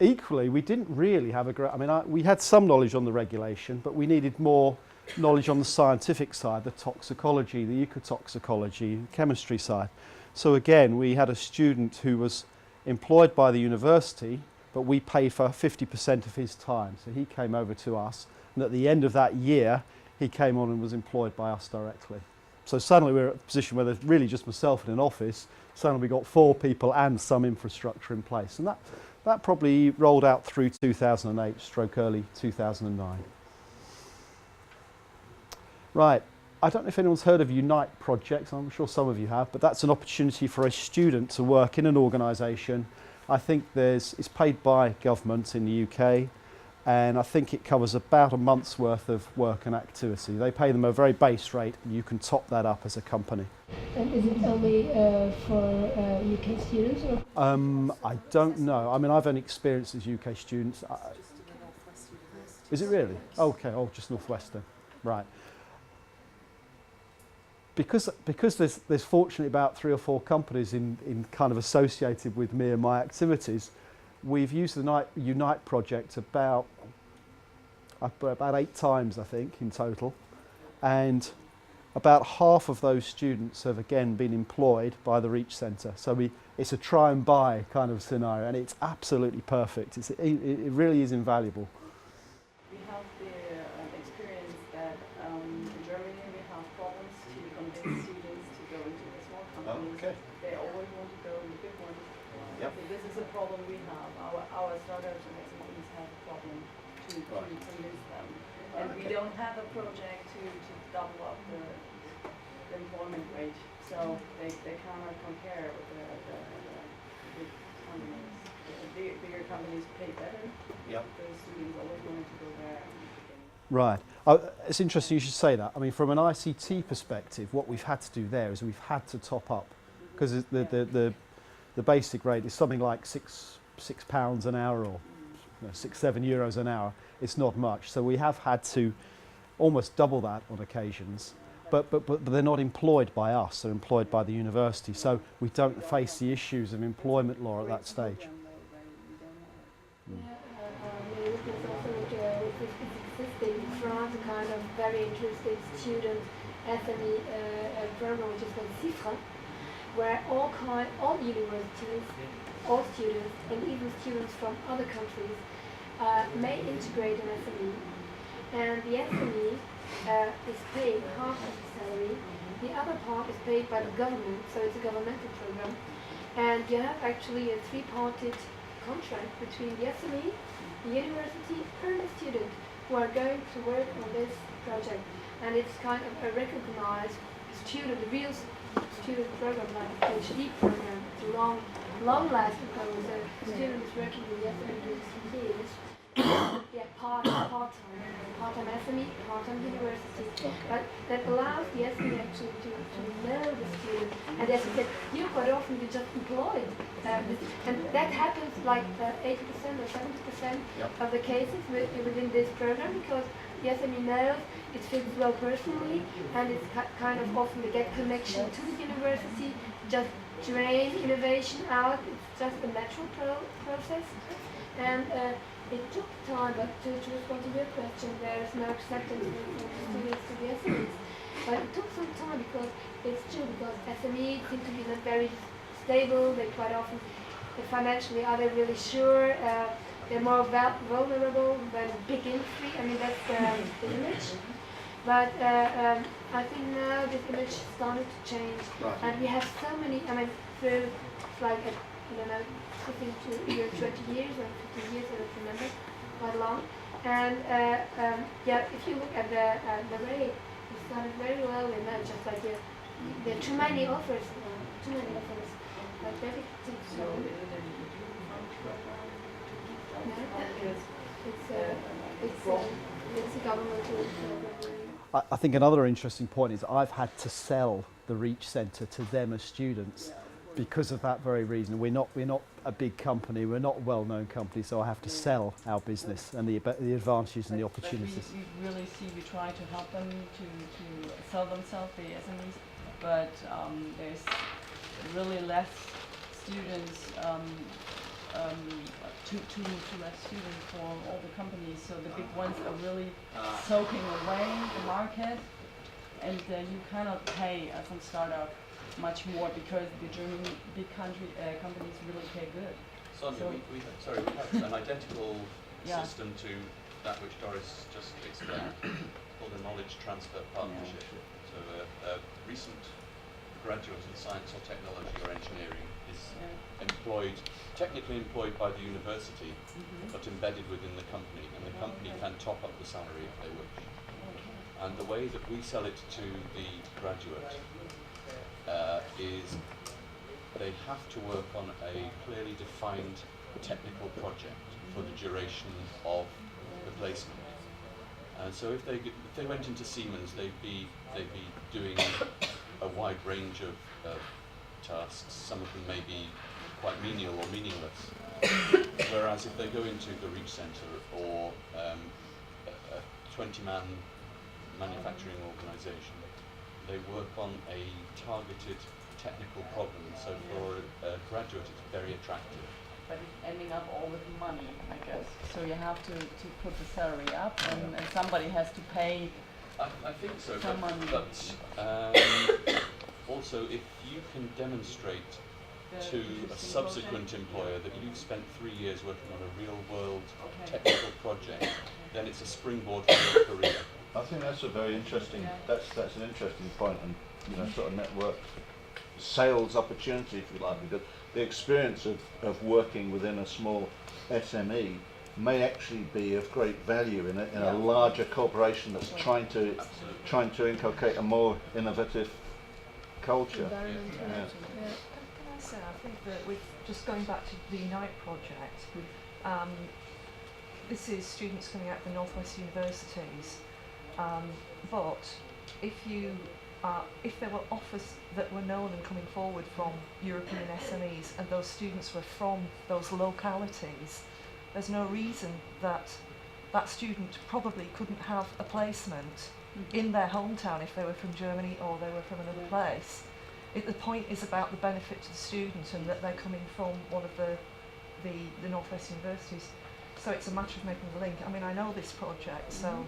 Equally, we didn't really have a great, we had some knowledge on the regulation, but we needed more knowledge on the scientific side, the toxicology, the ecotoxicology, chemistry side. So again, we had a student who was employed by the university, but we paid for 50% of his time. So he came over to us, and at the end of that year, he came on and was employed by us directly. So suddenly we were at a position where there's really just myself in an office. Suddenly we got 4 people and some infrastructure in place. And that probably rolled out through 2008, stroke early 2009. Right, I don't know if anyone's heard of Unite projects. I'm sure some of you have, but that's an opportunity for a student to work in an organisation. I think it's paid by government in the UK, and I think it covers about a month's worth of work and activity. They pay them a very base rate, and you can top that up as a company. And is it only for UK students? Or? I don't know. I mean, I've only experienced as UK students. Is it really? Okay, just Northwestern. Right. Because there's fortunately about 3 or 4 companies in kind of associated with me and my activities, we've used the Unite project about 8 times, I think, in total. And about half of those students have again been employed by the Reach Centre. So it's a try and buy kind of scenario, and it's absolutely perfect. It really is invaluable. We have the experience that in Germany we have problems to convince students to go into the small companies. Okay. They always want to go in the big ones. Yep. So this is a problem we have. Our startups and SMEs have a problem to convince them. And we don't have a project to double up the employment rate. So they cannot compare with the big companies. The bigger companies pay better. Yep. The students always wanted to go there. Right. It's interesting you should say that. I mean, from an ICT perspective, what we've had to do there is we've had to top up, because the basic rate is something like £6 an hour, or €6-7 an hour. It's not much. So we have had to almost double that on occasions. But they're not employed by us, they're employed by the university. So we don't face the issues of employment law at that stage. There's also with existing in France a kind of very interesting student SME program which is called CIFRE, where all universities, all students, and even students from other countries may integrate an SME, and the SME is paid half of the salary. The other part is paid by the government, so it's a governmental program, and you have actually a 3-parted contract between the SME, the university, and the student who are going to work on this project. And it's kind of a recognized student, the real student program, like a PhD program. It's a long-lasting program. So the student is working with the SME during 3 years. part-time SME, part-time university. But that allows the SME actually to know the student. And as I said, quite often you're just employed. And that happens like 80% or 70% of the cases within this program, because the SME knows it fits well personally, and it's kind of often they get connection to the university, just drain innovation out. It's just a natural process. And it took time, but to respond to your question, there is no acceptance from students to the SMEs. But it took some time, because it's true, because SMEs seem to be not very stable. They quite often, financially, are they really sure? They're more vulnerable than big industry. I mean, that's the image. But I think now this image is starting to change. Right. And we have so many, I mean, through like, I don't know, I think 20 years or 15 years, I don't remember, quite long. And yeah, if you look at the rate, it started very low, and now just like there are too many offers, like very slow. It's governmental I think another interesting point is I've had to sell the Reach Centre to them as students because of that very reason. We're not a big company, we're not a well-known company, so I have to sell our business and the advantages and the opportunities. We really see, we try to help them to sell themselves, the SMEs, but there's really less students, too less students for all the companies, so the big ones are really soaking away the market, and you cannot pay as a startup much more because the German big companies really pay good. Sonia, So- we have an identical Yeah. system to that which Doris just explained, called a knowledge transfer partnership. So a recent graduate in science or technology or engineering is technically employed by the university, but embedded within the company, and the company can top up the salary if they wish. And the way that we sell it to the graduate is they have to work on a clearly defined technical project for the duration of the placement. And so if they went into Siemens, they'd be doing a wide range of tasks. Some of them may be quite menial or meaningless. Whereas if they go into the Reach Centre or a 20-man manufacturing organisation, they work on a targeted technical problem. So for a graduate, it's very attractive. But it's ending up all with money, I guess. So you have to put the salary up, and somebody has to pay. I think so, Someone- but also if you can demonstrate to a interesting subsequent project. employer that you've spent 3 years working on a real-world Okay. technical project, then it's a springboard for your career. I think that's a very interesting. Yeah. That's an interesting point, and sort of network sales opportunity, if you like, because the experience of working within a small SME may actually be of great value in Yeah. a larger corporation that's Absolutely. trying to inculcate a more innovative culture. environment. Yeah. Yeah. Can I say, I think that with just going back to the Unite project, this is students coming out of the Northwest universities, but if there were offers that were known and coming forward from European SMEs and those students were from those localities, there's no reason that that student probably couldn't have a placement in their hometown if they were from Germany or they were from another place. The point is about the benefit to the student and that they're coming from one of the Northwest universities. So it's a matter of making the link. I mean, I know this project, so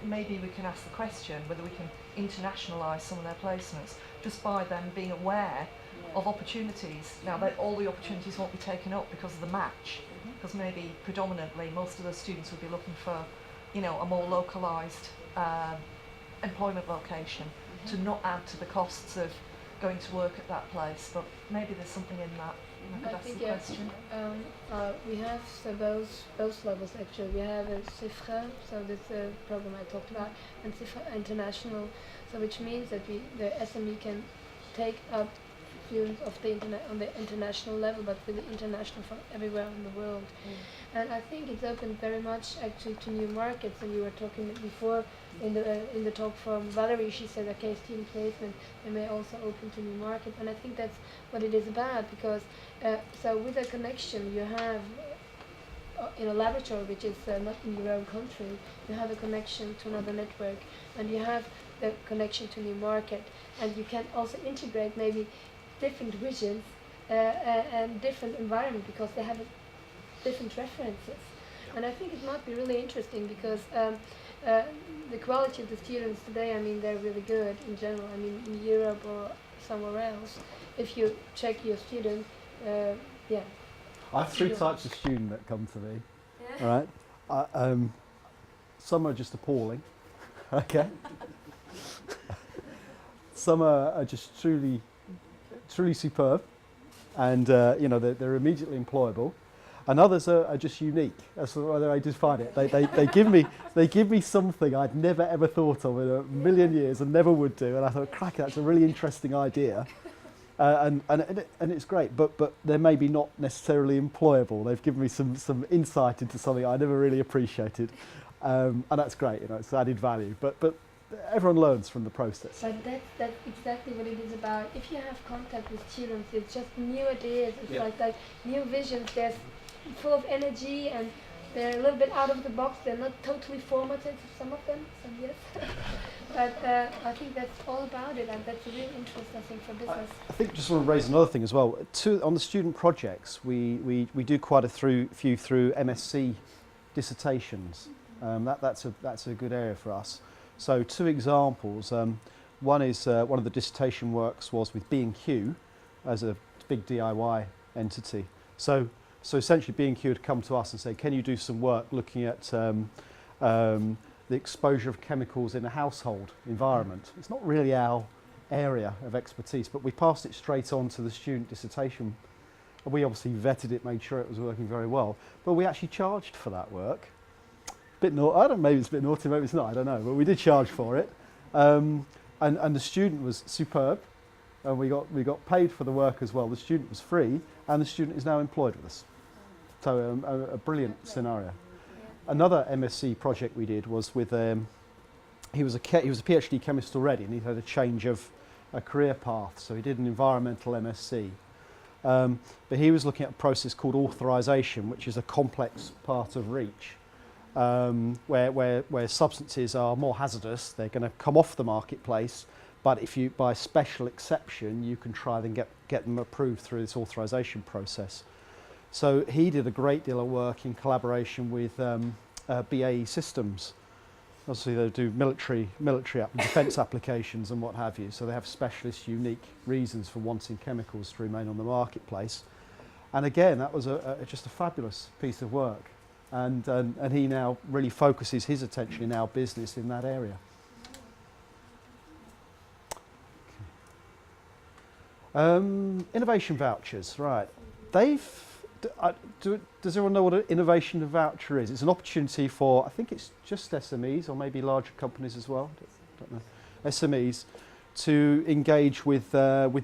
maybe we can ask the question whether we can internationalise some of their placements just by them being aware of opportunities. Now, all the opportunities won't be taken up because of the match, because maybe predominantly most of the students would be looking for, a more localised employment location to not add to the costs of going to work at that place. But maybe there's something in that. I could I ask think the question. we have both levels actually. We have a CIFRA, so that's the program I talked about, and CIFRA International, so which means that the SME can take up students on the international level, but really international from everywhere in the world. And I think it's open very much actually to new markets. And you were talking before in the talk from Valerie. She said, okay, student placement, they may also open to new markets. And I think that's what it is about, because so with a connection you have in a laboratory, which is not in your own country, you have a connection to another network, and you have the connection to new market, and you can also integrate maybe different visions and different environment because they have different references. And I think it might be really interesting because the quality of the students today, I mean, they're really good in general. I mean, in Europe or somewhere else, if you check your student, yeah. I have three types of student that come to me. All right. Some are just appalling. Okay. Some are just truly superb, and they're immediately employable. And others are just unique. That's the way I define it. They give me something I'd never ever thought of in a million years and never would do. And I thought, crack, that's a really interesting idea. And it's great, but they're maybe not necessarily employable. They've given me some insight into something I never really appreciated. And that's great, you know, it's added value. But everyone learns from the process. But that's exactly what it is about. If you have contact with students, it's just new ideas. It's like new visions. They're full of energy and they're a little bit out of the box. They're not totally formatted. Some of them, some yes. But I think that's all about it, and that's a real interest, I think, for business. I think just want to raise another thing as well. On the student projects, we do quite a few through MSc dissertations. That's a good area for us. So 2 examples. One is one of the dissertation works was with B&Q as a big DIY entity. So essentially B&Q had come to us and say, can you do some work looking at the exposure of chemicals in a household environment? It's not really our area of expertise, but we passed it straight on to the student dissertation. We obviously vetted it, made sure it was working very well, but we actually charged for that work. Bit naughty, I don't know, maybe it's a bit naughty, maybe it's not, I don't know, but we did charge for it. And the student was superb, and we got paid for the work as well. The student was free, and the student is now employed with us. So a brilliant scenario. Another MSc project we did was with he was a PhD chemist already, and he had a change of a career path. So he did an environmental MSc, but he was looking at a process called authorization, which is a complex part of REACH, where substances are more hazardous. They're going to come off the marketplace, but if you, by special exception, you can try and get them approved through this authorization process. So he did a great deal of work in collaboration with BAE Systems. Obviously they do military defence applications and what have you, so they have specialist, unique reasons for wanting chemicals to remain on the marketplace. And again, that was just a fabulous piece of work. And he now really focuses his attention in our business in that area. Innovation vouchers, right. Does everyone know what an innovation voucher is? It's an opportunity for, I think it's just SMEs or maybe larger companies as well, don't know, SMEs, to engage with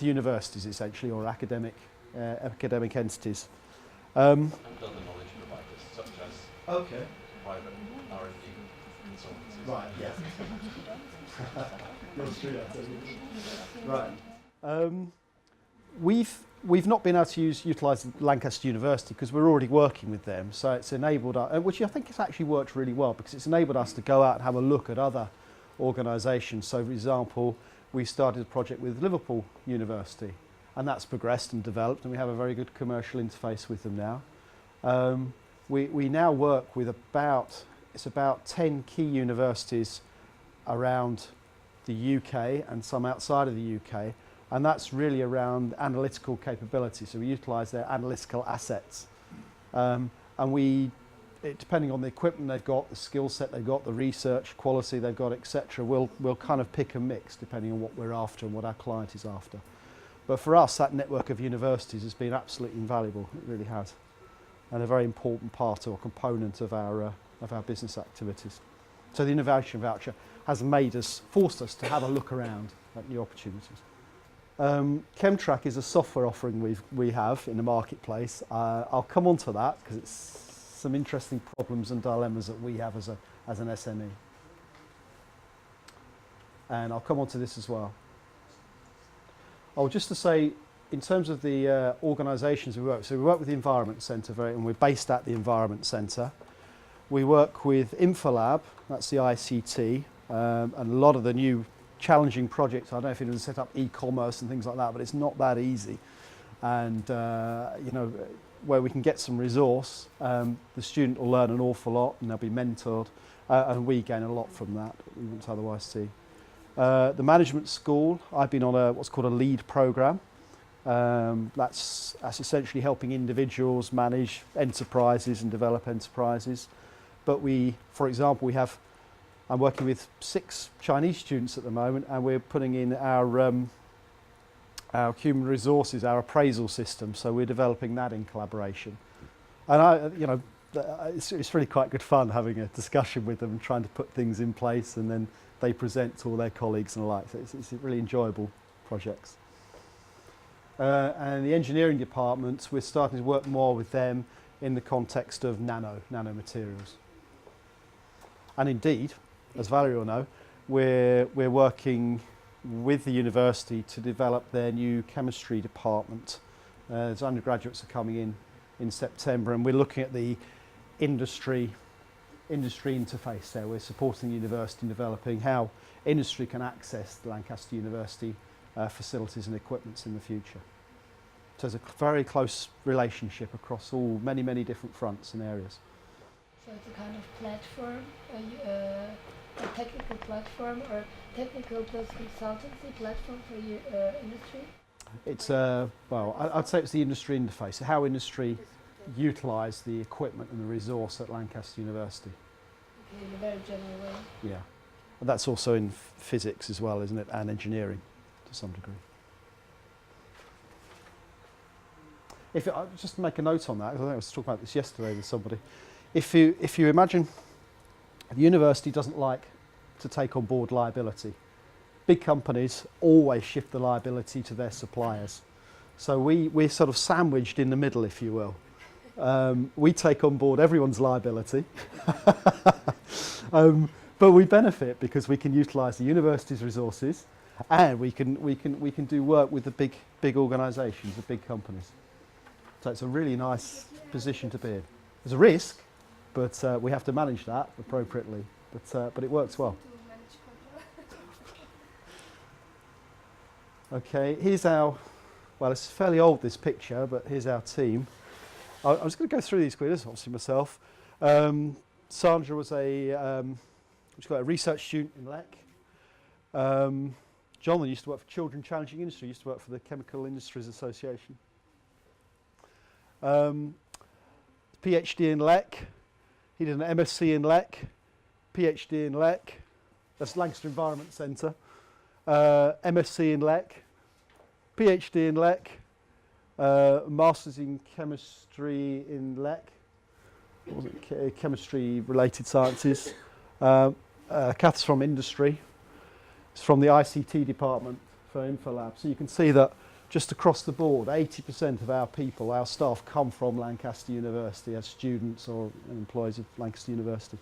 universities essentially, or academic entities. And other knowledge providers such as private R&D consultancies. Right, yeah. Right. We've not been able to utilise Lancaster University because we're already working with them, so it's enabled us, which I think has actually worked really well, because it's enabled us to go out and have a look at other organisations. So, for example, we started a project with Liverpool University, and that's progressed and developed, and we have a very good commercial interface with them now. We now work with about 10 key universities around the UK and some outside of the UK, and that's really around analytical capability. So we utilise their analytical assets, and depending on the equipment they've got, the skill set they've got, the research quality they've got, etc., we'll kind of pick and mix depending on what we're after and what our client is after. But for us, that network of universities has been absolutely invaluable. It really has, and a very important part or component of our business activities. So the innovation voucher has forced us to have a look around at new opportunities. Chemtrack is a software offering we have in the marketplace. I'll come on to that because it's some interesting problems and dilemmas that we have as an SME. And I'll come on to this as well. Oh, just to say, in terms of the organisations we work with, so we work with the Environment Centre, and we're based at the Environment Centre. We work with Infolab, that's the ICT, and a lot of the new challenging projects. I don't know if it was set up e-commerce and things like that, but it's not that easy. And where we can get some resource, the student will learn an awful lot and they'll be mentored, and we gain a lot from that we wouldn't otherwise see. The management school, I've been on what's called a lead programme. That's essentially helping individuals manage enterprises and develop enterprises. But for example, I'm working with 6 Chinese students at the moment, and we're putting in our human resources, our appraisal system. So we're developing that in collaboration. And it's really quite good fun having a discussion with them and trying to put things in place, and then they present to all their colleagues and the like. So it's really enjoyable projects. And the engineering department, we're starting to work more with them in the context of nanomaterials. And indeed, as Valerie will know, we're working with the university to develop their new chemistry department. As undergraduates are coming in September, and we're looking at the industry interface there. We're supporting the university in developing how industry can access the Lancaster University facilities and equipments in the future. So there's a very close relationship across many different fronts and areas. So it's a kind of platform, a technical platform or technical plus consultancy platform for your industry? It's I'd say it's the industry interface, how industry utilise the equipment and the resource at Lancaster University. Okay, in a very general way. Yeah, and that's also in physics as well, isn't it, and engineering to some degree. I'll just make a note on that, because I think I was talking about this yesterday with somebody. If you imagine the university doesn't like to take on board liability. Big companies always shift the liability to their suppliers. So we're sort of sandwiched in the middle, if you will. We take on board everyone's liability, but we benefit because we can utilise the university's resources, and we can do work with the big organisations, the big companies. So it's a really nice position to be in. There's a risk, but we have to manage that appropriately. But it works well. Okay, here's our, well, it's fairly old, this picture, but here's our team. I'm just going to go through these quickly, obviously myself. Sandra was a research student in LEC. John used to work for Children Challenging Industry, used to work for the Chemical Industries Association. PhD in LEC. He did an MSc in LEC, PhD in LEC. That's Lancaster Environment Centre. MSc in LEC, PhD in LEC, Masters in Chemistry in LEC, chemistry related sciences. Kath's from industry. It's from the ICT department for InfoLab. So you can see that just across the board, 80% of our people, our staff, come from Lancaster University as students or employees of Lancaster University.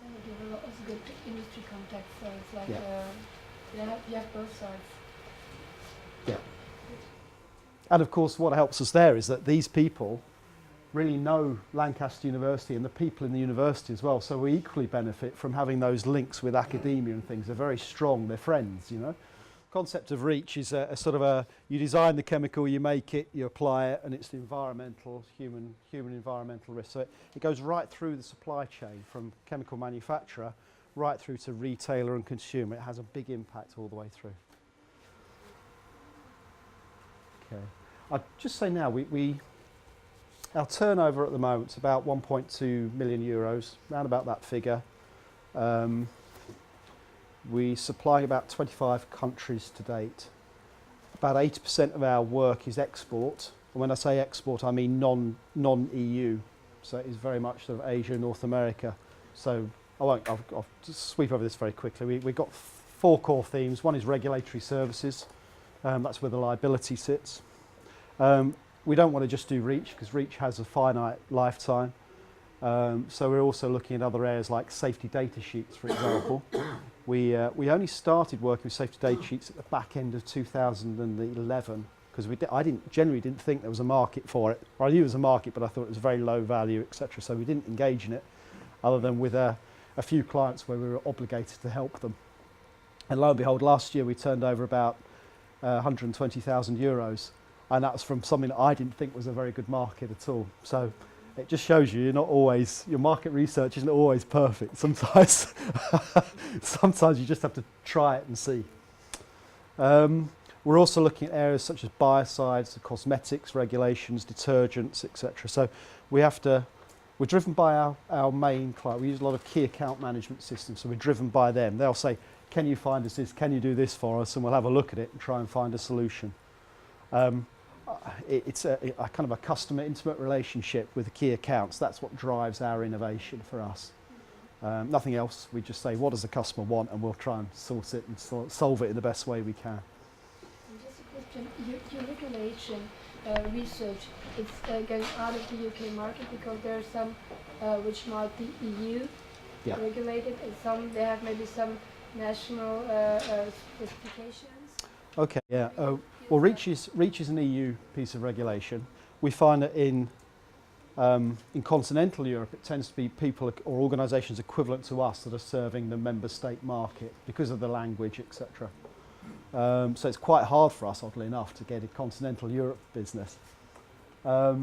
And you give a lot of good industry contacts, so it's like you have both sides. Yeah. And of course what helps us there is that these people really know Lancaster University and the people in the university as well, so we equally benefit from having those links with academia and things. They're very strong, they're friends, you know. Concept of REACH is a sort of you design the chemical, you make it, you apply it, and it's the environmental, human environmental risk. So it goes right through the supply chain from chemical manufacturer right through to retailer and consumer. It has a big impact all the way through. Okay, I'd just say now our turnover at the moment is about 1.2 million euros, around about that figure. We supply about 25 countries to date. About 80% of our work is export. And when I say export, I mean non-EU. So it is very much sort of Asia, North America. So I'll just sweep over this very quickly. We've got 4 core themes. One is regulatory services. That's where the liability sits. We don't want to just do REACH because REACH has a finite lifetime. So we're also looking at other areas like safety data sheets, for example. We only started working with safety data sheets at the back end of 2011 because I generally didn't think there was a market for it. Or I knew there was a market, but I thought it was very low value, etc. So we didn't engage in it, other than with a few clients where we were obligated to help them. And lo and behold, last year we turned over about 120,000 euros, and that was from something that I didn't think was a very good market at all. So it just shows you your market research isn't always perfect. Sometimes you just have to try it and see. We're also looking at areas such as biocides, cosmetics regulations, detergents, etc. So we're driven by our main client. We use a lot of key account management systems, so we're driven by them. They'll say, can you find us this, can you do this for us? And we'll have a look at it and try and find a solution. It's a kind of a customer intimate relationship with the key accounts. That's what drives our innovation for us. Nothing else. We just say, what does the customer want, and we'll try and source it and solve it in the best way we can. And just a question, your regulation research is going out of the UK market because there are some which might be EU Yeah. regulated, and some they have maybe some national specifications. Okay, yeah. Well, REACH is an EU piece of regulation. We find that in continental Europe, it tends to be people or organisations equivalent to us that are serving the member state market because of the language, etc. So it's quite hard for us, oddly enough, to get a continental Europe business. But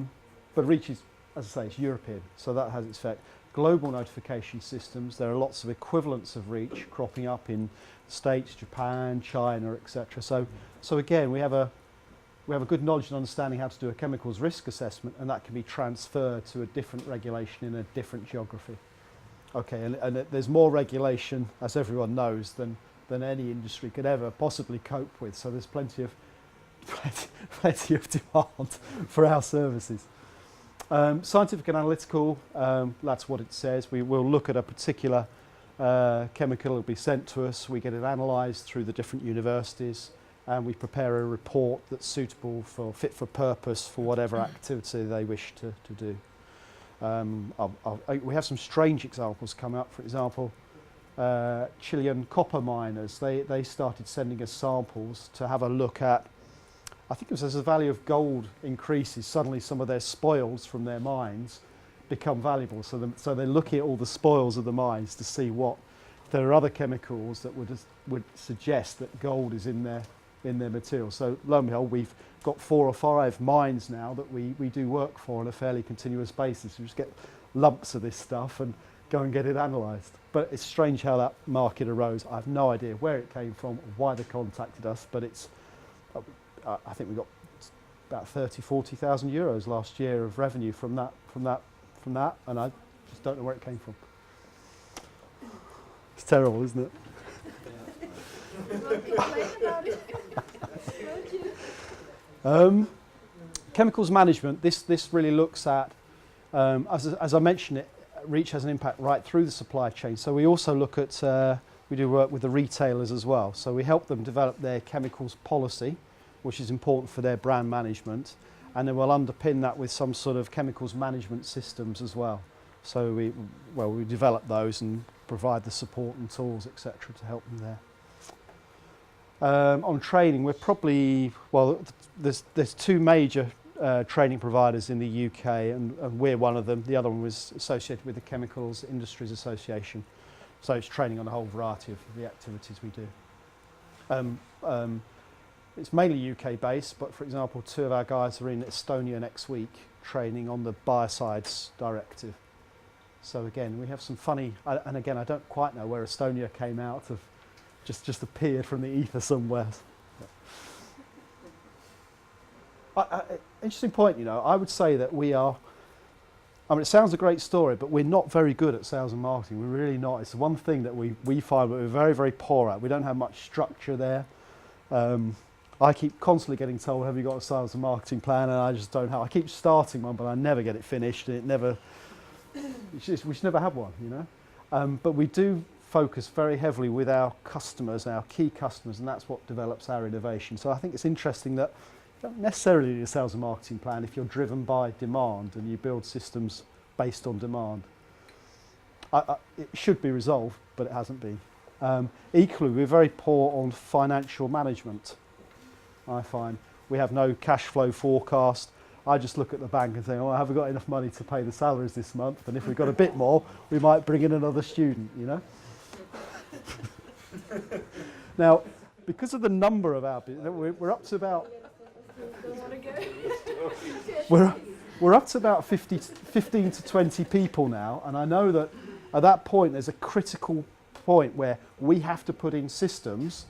REACH is, as I say, it's European, so that has its effect. Global notification systems, there are lots of equivalents of REACH cropping up in the States, Japan, China, etc. So again, we have a good knowledge and understanding how to do a chemicals risk assessment, and that can be transferred to a different regulation in a different geography. Okay, and there's more regulation, as everyone knows, than any industry could ever possibly cope with. So there's plenty of demand for our services. Scientific and analytical, that's what it says. We will look at a particular chemical, it'll be sent to us, we get it analysed through the different universities, and we prepare a report that's suitable for fit for purpose for whatever activity they wish to do. We have some strange examples come up. For example, Chilean copper miners, they started sending us samples to have a look at, I think it was as the value of gold increases, suddenly some of their spoils from their mines become valuable. So they're looking at all the spoils of the mines to see what, if there are other chemicals that would suggest that gold is in their material. So lo and behold, we've got 4 or 5 mines now that we do work for on a fairly continuous basis. We just get lumps of this stuff and go and get it analysed. But it's strange how that market arose. I have no idea where it came from, or why they contacted us, but it's, I think we got about 40,000 euros last year of revenue from that, and I just don't know where it came from. It's terrible, isn't it? Chemicals management. This really looks at, as I mentioned, REACH has an impact right through the supply chain. So we also look at, we do work with the retailers as well. So we help them develop their chemicals policy, which is important for their brand management, and then we'll underpin that with some sort of chemicals management systems as well. So we develop those and provide the support and tools, etc., to help them there. On training, we're probably, there's 2 major training providers in the UK, and we're one of them. The other one was associated with the Chemicals Industries Association. So it's training on a whole variety of the activities we do. It's mainly UK based, but for example, 2 of our guys are in Estonia next week training on the Biocides Directive. So again, we have some funny, and again, I don't quite know where Estonia came out of, just appeared from the ether somewhere. Interesting point, you know, I would say that we are, I mean, it sounds a great story, but we're not very good at sales and marketing. We're really not. It's the one thing that we find that we're very, very poor at. We don't have much structure there. I keep constantly getting told, have you got a sales and marketing plan? And I just don't have. I keep starting one, but I never get it finished. And it never, we should never have one, you know. But we do focus very heavily with our customers, our key customers, and that's what develops our innovation. So I think it's interesting that you don't necessarily need a sales and marketing plan if you're driven by demand and you build systems based on demand. It should be resolved, but it hasn't been. Equally, we're very poor on financial management, I find. We have no cash flow forecast. I just look at the bank and think, oh, have we got enough money to pay the salaries this month? And if we've got a bit more, we might bring in another student, you know? Now, because of the number of our business, we're up to about... We're up to about 15 to 20 people now, and I know that at that point there's a critical point where we have to put in systems,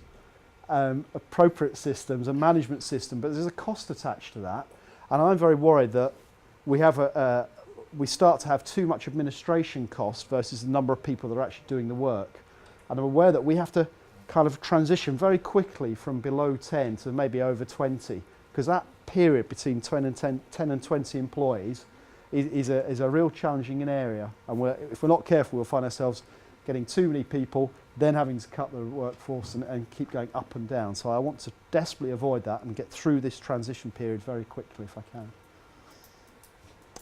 appropriate systems, a management system, but there's a cost attached to that, and I'm very worried that we start to have too much administration cost versus the number of people that are actually doing the work. And I'm aware that we have to kind of transition very quickly from below 10 to maybe over 20, because that period between 10 and 20 employees is a real challenging area, and if we're not careful, we'll find ourselves getting too many people, then having to cut the workforce and keep going up and down. So I want to desperately avoid that and get through this transition period very quickly if I can.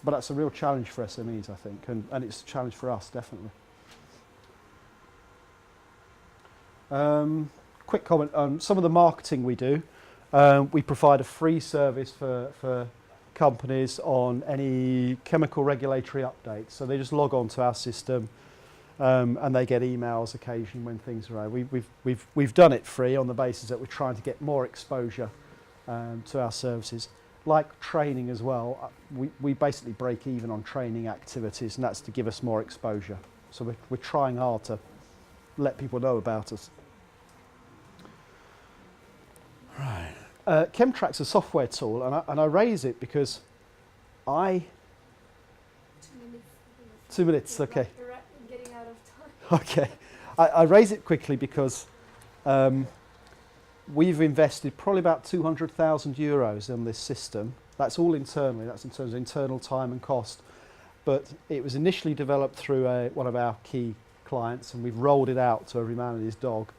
But that's a real challenge for SMEs, I think, and it's a challenge for us, definitely. Quick comment on some of the marketing we do. We provide a free service for companies on any chemical regulatory updates. So they just log on to our system and they get emails occasionally when things are out. We've done it free on the basis that we're trying to get more exposure to our services. Like training as well, we basically break even on training activities, and that's to give us more exposure. So we're trying hard to let people know about us. Right. Chemtrack's a software tool, and I raise it because 2 minutes, okay. We're getting out of time. Okay. I raise it quickly because we've invested probably about 200,000 euros in this system. That's all internally, that's in terms of internal time and cost. But it was initially developed through one of our key clients, and we've rolled it out to every man and his dog.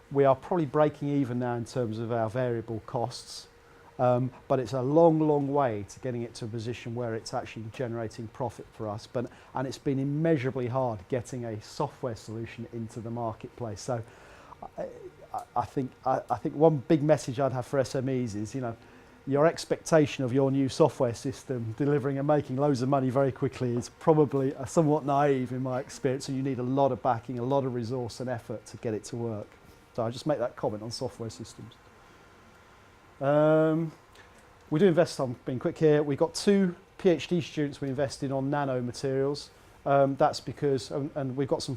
We are probably breaking even now in terms of our variable costs, but it's a long, long way to getting it to a position where it's actually generating profit for us. And it's been immeasurably hard getting a software solution into the marketplace. So I think one big message I'd have for SMEs is, you know, your expectation of your new software system delivering and making loads of money very quickly is probably somewhat naive in my experience, and you need a lot of backing, a lot of resource and effort to get it to work. So I just make that comment on software systems. We do invest, I'm being quick here, we've got 2 PhD students we invested on nanomaterials. That's because, and we've got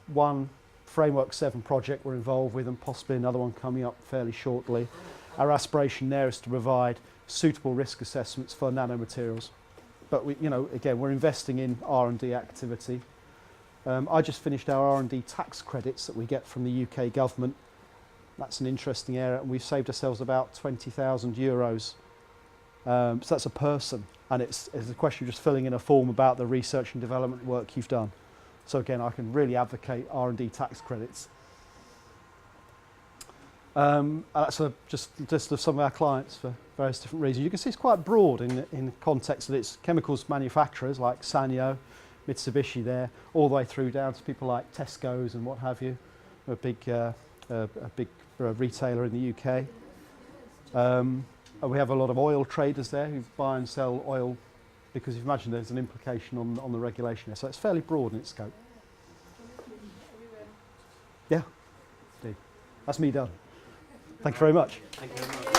one Framework 7 project we're involved with, and possibly another one coming up fairly shortly. Our aspiration there is to provide suitable risk assessments for nanomaterials. But again, we're investing in R&D activity. I just finished our R&D tax credits that we get from the UK government. That's an interesting area, and we've saved ourselves about 20,000 euros. So that's a person, and it's a question of just filling in a form about the research and development work you've done. So again, I can really advocate R&D tax credits. That's just a list of some of our clients for various different reasons. You can see it's quite broad in the context that it's chemicals manufacturers like Sanyo, Mitsubishi there, all the way through down to people like Tesco's and what have you, a big retailer in the UK. We have a lot of oil traders there who buy and sell oil, because you imagine there's an implication on the regulation there. So it's fairly broad in its scope. Yeah, indeed. That's me done. Thank you very much. Thank you very much.